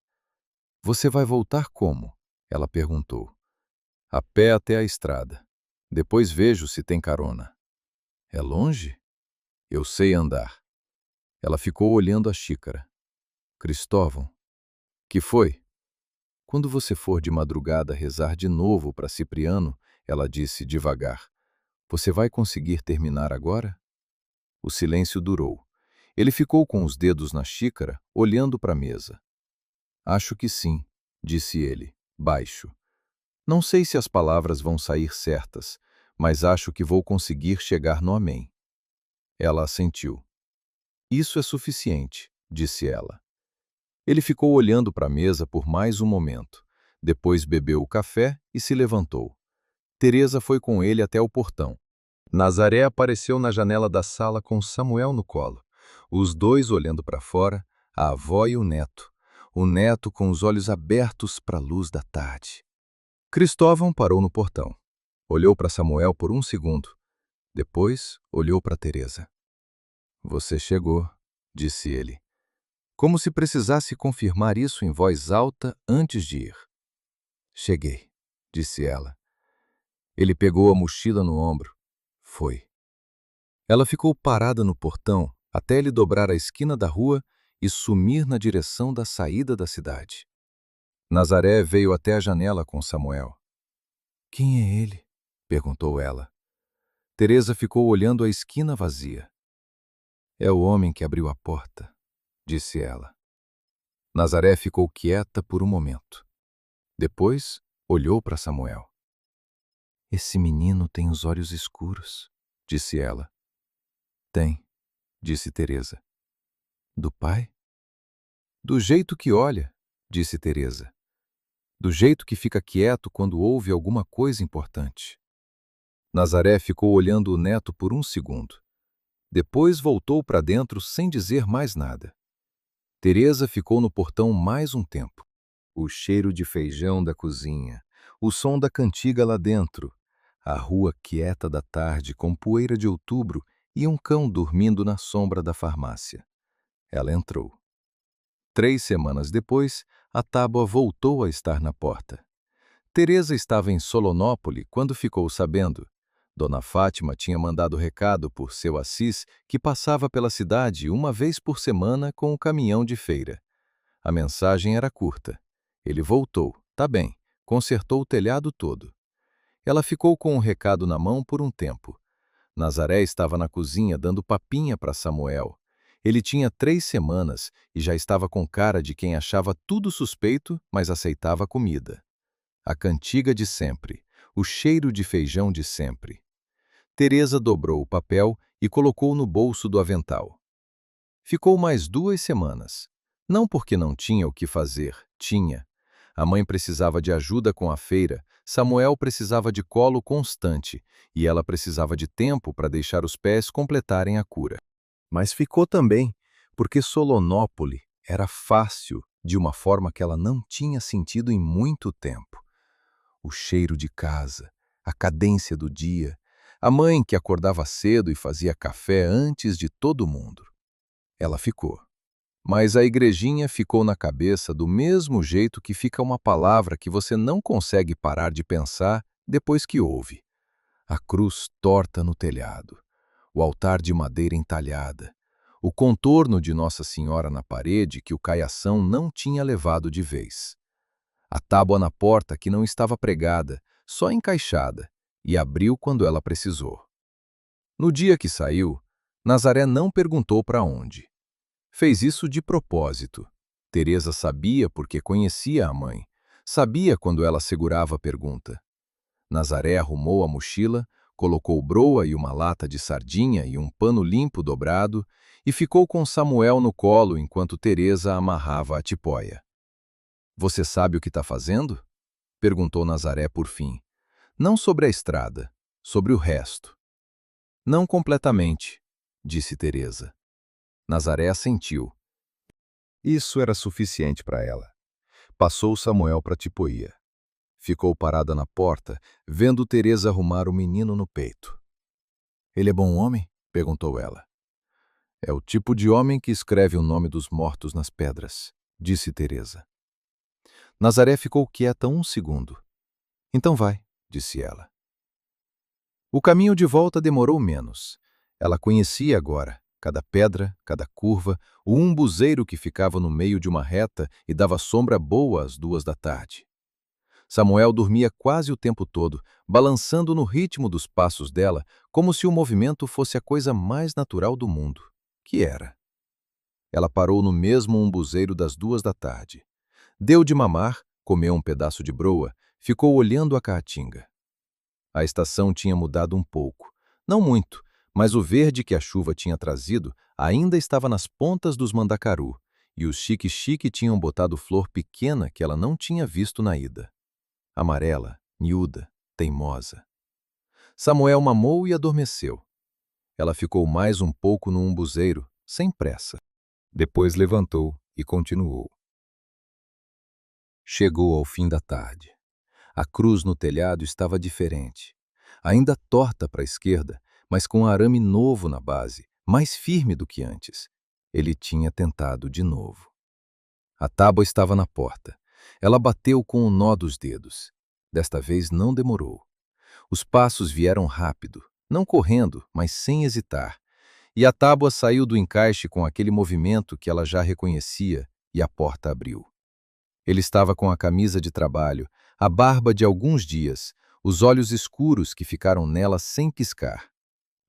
"Você vai voltar como?" ela perguntou. "A pé até a estrada. Depois vejo se tem carona." "É longe?" "Eu sei andar." Ela ficou olhando a xícara. "Cristóvão." "Que foi?" "Quando você for de madrugada rezar de novo para Cipriano," ela disse devagar, "você vai conseguir terminar agora?" O silêncio durou. Ele ficou com os dedos na xícara, olhando para a mesa. "Acho que sim", disse ele, baixo. "Não sei se as palavras vão sair certas, mas acho que vou conseguir chegar no amém." Ela assentiu. "Isso é suficiente", disse ela. Ele ficou olhando para a mesa por mais um momento. Depois bebeu o café e se levantou. Teresa foi com ele até o portão. Nazaré apareceu na janela da sala com Samuel no colo. Os dois olhando para fora, a avó e o neto. O neto com os olhos abertos para a luz da tarde. Cristóvão parou no portão. Olhou para Samuel por um segundo. Depois, olhou para Teresa. "Você chegou", disse ele. Como se precisasse confirmar isso em voz alta antes de ir. "Cheguei", disse ela. Ele pegou a mochila no ombro. Foi. Ela ficou parada no portão até ele dobrar a esquina da rua e sumir na direção da saída da cidade. Nazaré veio até a janela com Samuel. "Quem é ele?" perguntou ela. Teresa ficou olhando a esquina vazia. "É o homem que abriu a porta", disse ela. Nazaré ficou quieta por um momento. Depois, olhou para Samuel. "Esse menino tem os olhos escuros", disse ela. "Tem", disse Teresa. "Do pai?" "Do jeito que olha", disse Teresa. "Do jeito que fica quieto quando ouve alguma coisa importante." Nazaré ficou olhando o neto por um segundo. Depois voltou para dentro sem dizer mais nada. Teresa ficou no portão mais um tempo. O cheiro de feijão da cozinha, o som da cantiga lá dentro, a rua quieta da tarde com poeira de outubro e um cão dormindo na sombra da farmácia. Ela entrou. 3 semanas depois, a tábua voltou a estar na porta. Teresa estava em Solonópole quando ficou sabendo. Dona Fátima tinha mandado recado por seu Assis que passava pela cidade uma vez por semana com o caminhão de feira. A mensagem era curta. Ele voltou, tá bem, consertou o telhado todo. Ela ficou com o recado na mão por um tempo. Nazaré estava na cozinha dando papinha para Samuel. Ele tinha 3 semanas e já estava com cara de quem achava tudo suspeito, mas aceitava a comida. A cantiga de sempre, o cheiro de feijão de sempre. Teresa dobrou o papel e colocou no bolso do avental. Ficou mais 2 semanas. Não porque não tinha o que fazer, tinha. A mãe precisava de ajuda com a feira, Samuel precisava de colo constante e ela precisava de tempo para deixar os pés completarem a cura. Mas ficou também, porque Solonópole era fácil de uma forma que ela não tinha sentido em muito tempo. O cheiro de casa, a cadência do dia, a mãe que acordava cedo e fazia café antes de todo mundo. Ela ficou. Mas a igrejinha ficou na cabeça do mesmo jeito que fica uma palavra que você não consegue parar de pensar depois que ouve. A cruz torta no telhado, o altar de madeira entalhada, o contorno de Nossa Senhora na parede que o caiação não tinha levado de vez. A tábua na porta que não estava pregada, só encaixada, e abriu quando ela precisou. No dia que saiu, Nazaré não perguntou para onde. Fez isso de propósito. Teresa sabia porque conhecia a mãe. Sabia quando ela segurava a pergunta. Nazaré arrumou a mochila, colocou broa e uma lata de sardinha e um pano limpo dobrado e ficou com Samuel no colo enquanto Teresa amarrava a tipóia. "Você sabe o que está fazendo?" perguntou Nazaré por fim. "Não sobre a estrada, sobre o resto." "Não completamente", disse Teresa. Nazaré assentiu. Isso era suficiente para ela. Passou Samuel para Tipoía. Ficou parada na porta, vendo Teresa arrumar o menino no peito. "Ele é bom homem?" perguntou ela. "É o tipo de homem que escreve o nome dos mortos nas pedras", disse Teresa. Nazaré ficou quieta um segundo. "Então vai", disse ela. O caminho de volta demorou menos. Ela conhecia agora cada pedra, cada curva, o umbuzeiro que ficava no meio de uma reta e dava sombra boa às 2 da tarde. Samuel dormia quase o tempo todo, balançando no ritmo dos passos dela, como se o movimento fosse a coisa mais natural do mundo. Que era. Ela parou no mesmo umbuzeiro das 2 da tarde. Deu de mamar, comeu um pedaço de broa, ficou olhando a caatinga. A estação tinha mudado um pouco. Não muito, mas o verde que a chuva tinha trazido ainda estava nas pontas dos mandacaru, e os chique-chique tinham botado flor pequena que ela não tinha visto na ida. Amarela, miúda, teimosa. Samuel mamou e adormeceu. Ela ficou mais um pouco no umbuzeiro, sem pressa. Depois levantou e continuou. Chegou ao fim da tarde. A cruz no telhado estava diferente. Ainda torta para a esquerda, mas com arame novo na base, mais firme do que antes. Ele tinha tentado de novo. A tábua estava na porta. Ela bateu com o nó dos dedos. Desta vez não demorou. Os passos vieram rápido, não correndo, mas sem hesitar. E a tábua saiu do encaixe com aquele movimento que ela já reconhecia e a porta abriu. Ele estava com a camisa de trabalho, a barba de alguns dias, os olhos escuros que ficaram nela sem piscar.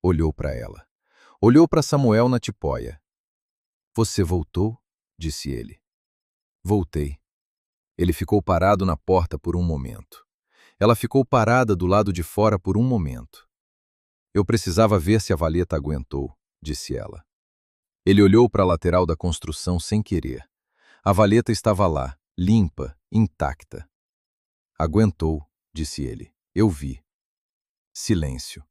Olhou para ela. Olhou para Samuel na tipóia. "Você voltou?" disse ele. "Voltei." Ele ficou parado na porta por um momento. Ela ficou parada do lado de fora por um momento. "Eu precisava ver se a valeta aguentou", disse ela. Ele olhou para a lateral da construção sem querer. A valeta estava lá, limpa, intacta. "Aguentou", disse ele. "Eu vi." Silêncio.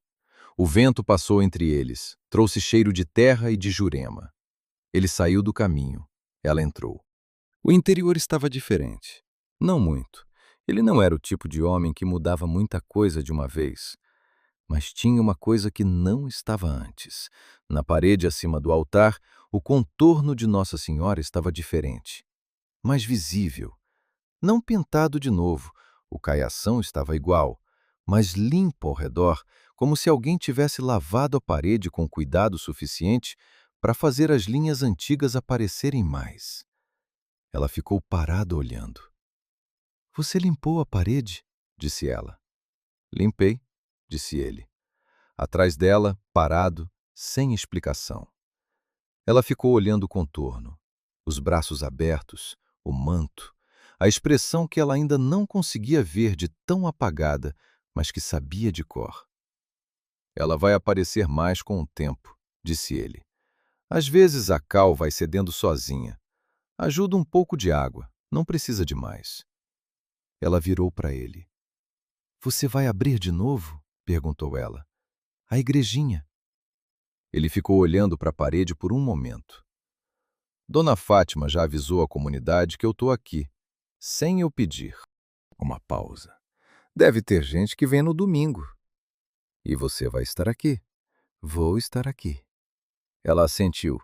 O vento passou entre eles, trouxe cheiro de terra e de jurema. Ele saiu do caminho. Ela entrou. O interior estava diferente. Não muito. Ele não era o tipo de homem que mudava muita coisa de uma vez. Mas tinha uma coisa que não estava antes. Na parede acima do altar, o contorno de Nossa Senhora estava diferente. Mais visível. Não pintado de novo. O caiação estava igual, mas limpo ao redor, como se alguém tivesse lavado a parede com cuidado suficiente para fazer as linhas antigas aparecerem mais. Ela ficou parada olhando. "Você limpou a parede?" disse ela. "Limpei", disse ele. Atrás dela, parado, sem explicação. Ela ficou olhando o contorno, os braços abertos, o manto, a expressão que ela ainda não conseguia ver de tão apagada, mas que sabia de cor. "Ela vai aparecer mais com o tempo", disse ele. "Às vezes a cal vai cedendo sozinha. Ajuda um pouco de água, não precisa de mais." Ela virou para ele. "Você vai abrir de novo?" perguntou ela. "A igrejinha." Ele ficou olhando para a parede por um momento. Dona Fátima já avisou a comunidade que eu estou aqui, sem eu pedir. Uma pausa. Deve ter gente que vem no domingo. E você vai estar aqui. Vou estar aqui. Ela assentiu.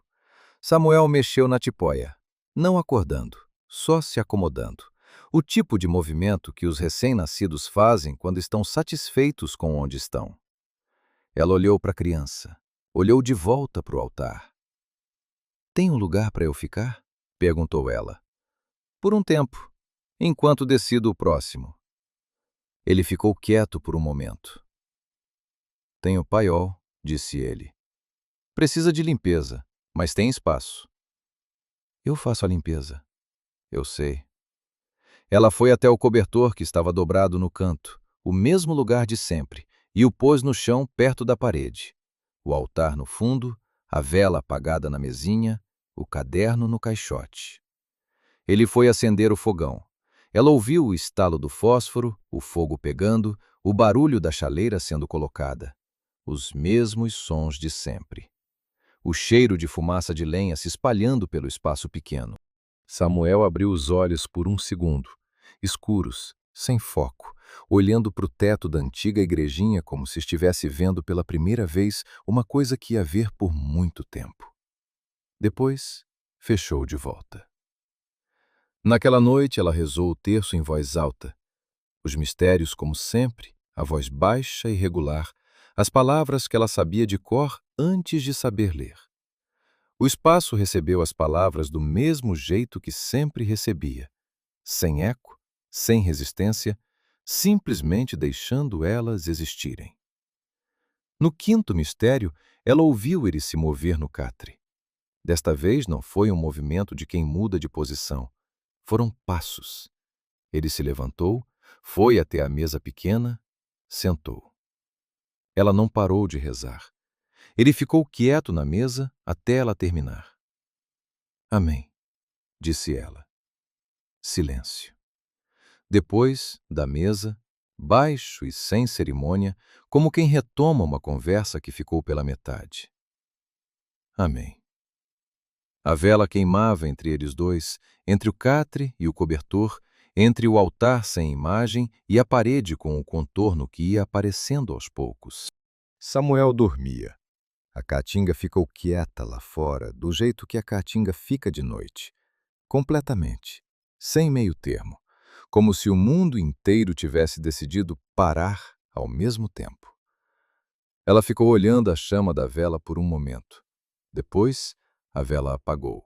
Samuel mexeu na tipóia, não acordando, só se acomodando. O tipo de movimento que os recém-nascidos fazem quando estão satisfeitos com onde estão. Ela olhou para a criança, olhou de volta para o altar. Tem um lugar para eu ficar? Perguntou ela. Por um tempo, enquanto decido o próximo. Ele ficou quieto por um momento. Tenho paiol, disse ele. Precisa de limpeza, mas tem espaço. Eu faço a limpeza. Eu sei. Ela foi até o cobertor que estava dobrado no canto, o mesmo lugar de sempre, e o pôs no chão perto da parede. O altar no fundo, a vela apagada na mesinha, o caderno no caixote. Ele foi acender o fogão. Ela ouviu o estalo do fósforo, o fogo pegando, o barulho da chaleira sendo colocada. Os mesmos sons de sempre. O cheiro de fumaça de lenha se espalhando pelo espaço pequeno. Samuel abriu os olhos por um segundo, escuros, sem foco, olhando para o teto da antiga igrejinha como se estivesse vendo pela primeira vez uma coisa que ia ver por muito tempo. Depois, fechou de volta. Naquela noite, ela rezou o terço em voz alta. Os mistérios, como sempre, a voz baixa e regular, as palavras que ela sabia de cor antes de saber ler. O espaço recebeu as palavras do mesmo jeito que sempre recebia, sem eco, sem resistência, simplesmente deixando elas existirem. No quinto mistério, ela ouviu ele se mover no catre. Desta vez não foi um movimento de quem muda de posição. Foram passos. Ele se levantou, foi até a mesa pequena, sentou. Ela não parou de rezar. Ele ficou quieto na mesa até ela terminar. Amém, disse ela. Silêncio. Depois, da mesa, baixo e sem cerimônia, como quem retoma uma conversa que ficou pela metade. Amém. A vela queimava entre eles dois, entre o catre e o cobertor, entre o altar sem imagem e a parede com o contorno que ia aparecendo aos poucos. Samuel dormia. A caatinga ficou quieta lá fora, do jeito que a caatinga fica de noite. Completamente, sem meio termo, como se o mundo inteiro tivesse decidido parar ao mesmo tempo. Ela ficou olhando a chama da vela por um momento. Depois, a vela apagou.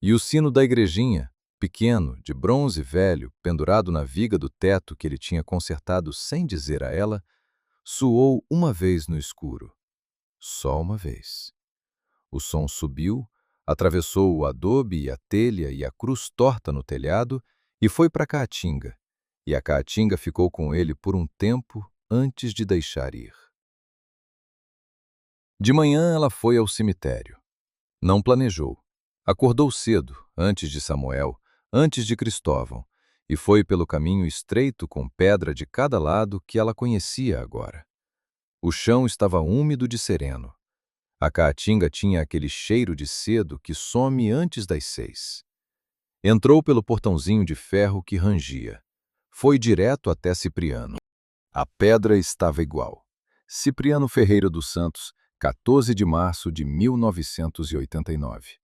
E o sino da igrejinha, pequeno, de bronze velho, pendurado na viga do teto que ele tinha consertado sem dizer a ela, soou uma vez no escuro. Só uma vez. O som subiu, atravessou o adobe e a telha e a cruz torta no telhado e foi para a caatinga. E a caatinga ficou com ele por um tempo antes de deixar ir. De manhã ela foi ao cemitério. Não planejou. Acordou cedo, antes de Samuel, antes de Cristóvão, e foi pelo caminho estreito com pedra de cada lado que ela conhecia agora. O chão estava úmido de sereno. A caatinga tinha aquele cheiro de cedo que some antes das 6. Entrou pelo portãozinho de ferro que rangia. Foi direto até Cipriano. A pedra estava igual. Cipriano Ferreira dos Santos, 14 de março de 1989.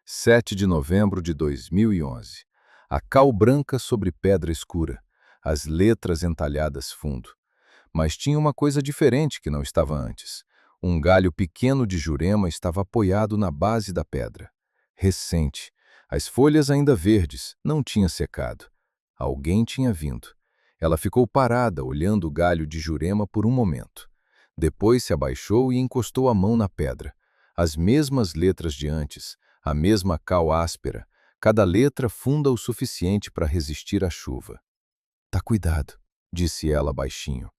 7 de novembro de 2011. A cal branca sobre pedra escura, as letras entalhadas fundo. Mas tinha uma coisa diferente que não estava antes. Um galho pequeno de jurema estava apoiado na base da pedra. Recente. As folhas ainda verdes, não tinha secado. Alguém tinha vindo. Ela ficou parada, olhando o galho de jurema por um momento. Depois se abaixou e encostou a mão na pedra. As mesmas letras de antes, a mesma cal áspera, cada letra funda o suficiente para resistir à chuva. Tá cuidado, disse ela baixinho.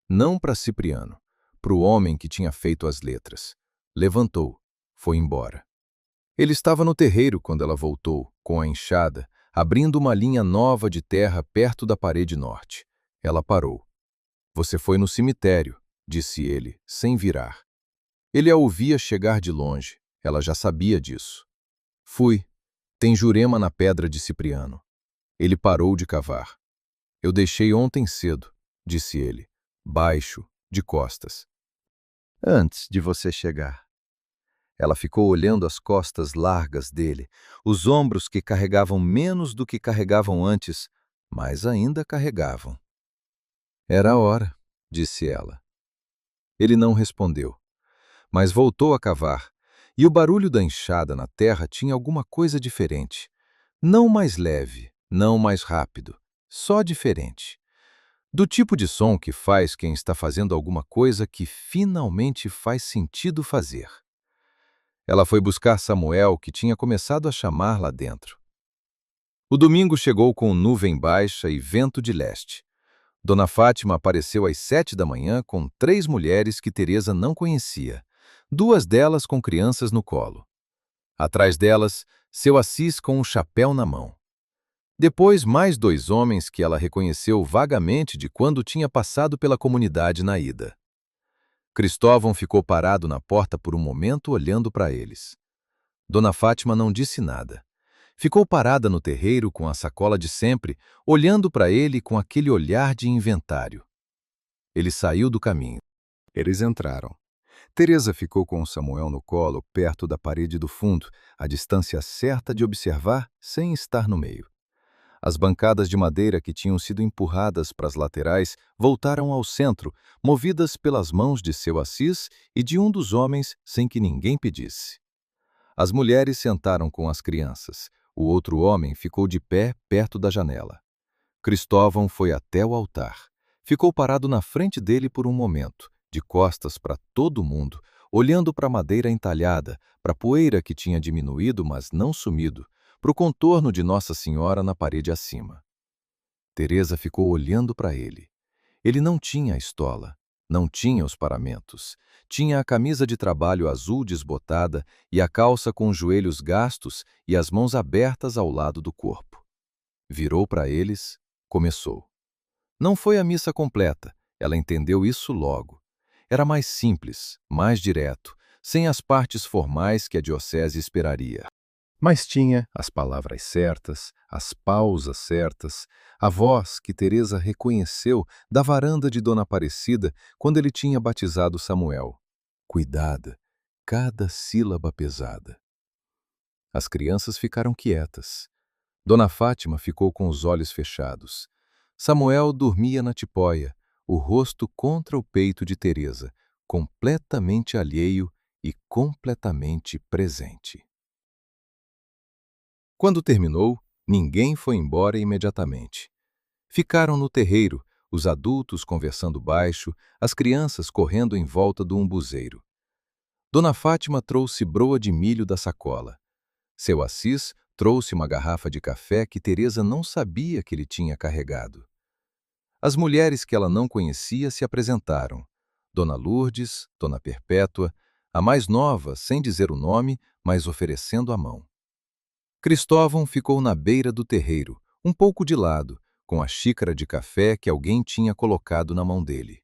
Não para Cipriano, para o homem que tinha feito as letras. Levantou, foi embora. Ele estava no terreiro quando ela voltou, com a enxada, abrindo uma linha nova de terra perto da parede norte. Ela parou. Você foi no cemitério, disse ele, sem virar. Ele a ouvia chegar de longe, ela já sabia disso. Fui, Tem jurema na pedra de Cipriano. Ele parou de cavar. Eu deixei ontem cedo, disse ele, baixo, de costas. Antes de você chegar. Ela ficou olhando as costas largas dele, os ombros que carregavam menos do que carregavam antes, mas ainda carregavam. Era a hora, disse ela. Ele não respondeu, mas voltou a cavar, e o barulho da enxada na terra tinha alguma coisa diferente. Não mais leve, não mais rápido, só diferente. Do tipo de som que faz quem está fazendo alguma coisa que finalmente faz sentido fazer. Ela foi buscar Samuel, que tinha começado a chamar lá dentro. O domingo chegou com nuvem baixa e vento de leste. Dona Fátima apareceu às 7 da manhã com 3 mulheres que Teresa não conhecia, 2 delas com crianças no colo. Atrás delas, seu Assis com um chapéu na mão. Depois, mais 2 homens que ela reconheceu vagamente de quando tinha passado pela comunidade na ida. Cristóvão ficou parado na porta por um momento olhando para eles. Dona Fátima não disse nada. Ficou parada no terreiro com a sacola de sempre, olhando para ele com aquele olhar de inventário. Ele saiu do caminho. Eles entraram. Teresa ficou com Samuel no colo, perto da parede do fundo, a distância certa de observar sem estar no meio. As bancadas de madeira que tinham sido empurradas para as laterais voltaram ao centro, movidas pelas mãos de seu Assis e de um dos homens sem que ninguém pedisse. As mulheres sentaram com as crianças. O outro homem ficou de pé perto da janela. Cristóvão foi até o altar. Ficou parado na frente dele por um momento, de costas para todo mundo, olhando para a madeira entalhada, para a poeira que tinha diminuído, mas não sumido, para o contorno de Nossa Senhora na parede acima. Teresa ficou olhando para ele. Ele não tinha a estola, não tinha os paramentos. Tinha a camisa de trabalho azul desbotada e a calça com os joelhos gastos e as mãos abertas ao lado do corpo. Virou para eles, começou. Não foi a missa completa, ela entendeu isso logo. Era mais simples, mais direto, sem as partes formais que a diocese esperaria. Mas tinha as palavras certas, as pausas certas, a voz que Teresa reconheceu da varanda de Dona Aparecida quando ele tinha batizado Samuel. Cuidada, cada sílaba pesada. As crianças ficaram quietas. Dona Fátima ficou com os olhos fechados. Samuel dormia na tipóia, o rosto contra o peito de Teresa, completamente alheio e completamente presente. Quando terminou, ninguém foi embora imediatamente. Ficaram no terreiro, os adultos conversando baixo, as crianças correndo em volta do umbuzeiro. Dona Fátima trouxe broa de milho da sacola. Seu Assis trouxe uma garrafa de café que Teresa não sabia que ele tinha carregado. As mulheres que ela não conhecia se apresentaram. Dona Lourdes, Dona Perpétua, a mais nova, sem dizer o nome, mas oferecendo a mão. Cristóvão ficou na beira do terreiro, um pouco de lado, com a xícara de café que alguém tinha colocado na mão dele.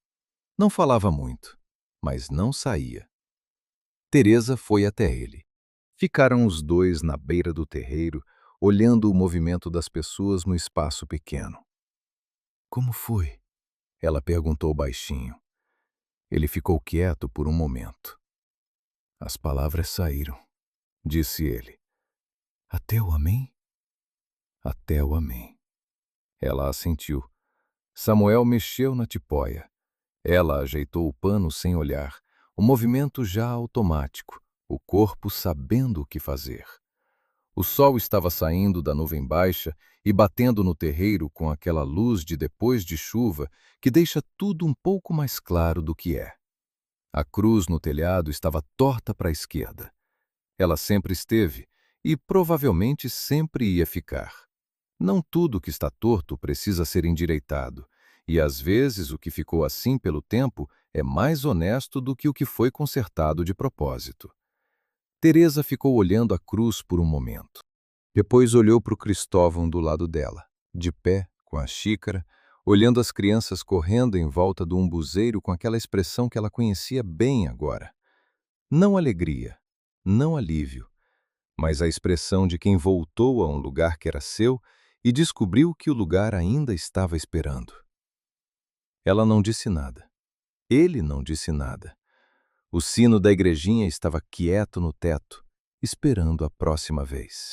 Não falava muito, mas não saía. Teresa foi até ele. Ficaram os dois na beira do terreiro, olhando o movimento das pessoas no espaço pequeno. Como foi? Ela perguntou baixinho. Ele ficou quieto por um momento. As palavras saíram, disse ele. Até o amém? Até o amém. Ela assentiu. Samuel mexeu na tipóia. Ela ajeitou o pano sem olhar, o movimento já automático, o corpo sabendo o que fazer. O sol estava saindo da nuvem baixa e batendo no terreiro com aquela luz de depois de chuva que deixa tudo um pouco mais claro do que é. A cruz no telhado estava torta para a esquerda. Ela sempre esteve e provavelmente sempre ia ficar. Não tudo que está torto precisa ser endireitado, e às vezes o que ficou assim pelo tempo é mais honesto do que o que foi consertado de propósito. Teresa ficou olhando a cruz por um momento. Depois olhou para o Cristóvão do lado dela, de pé, com a xícara, olhando as crianças correndo em volta do umbuzeiro com aquela expressão que ela conhecia bem agora. Não alegria, não alívio, mas a expressão de quem voltou a um lugar que era seu e descobriu que o lugar ainda estava esperando. Ela não disse nada. Ele não disse nada. O sino da igrejinha estava quieto no teto, esperando a próxima vez.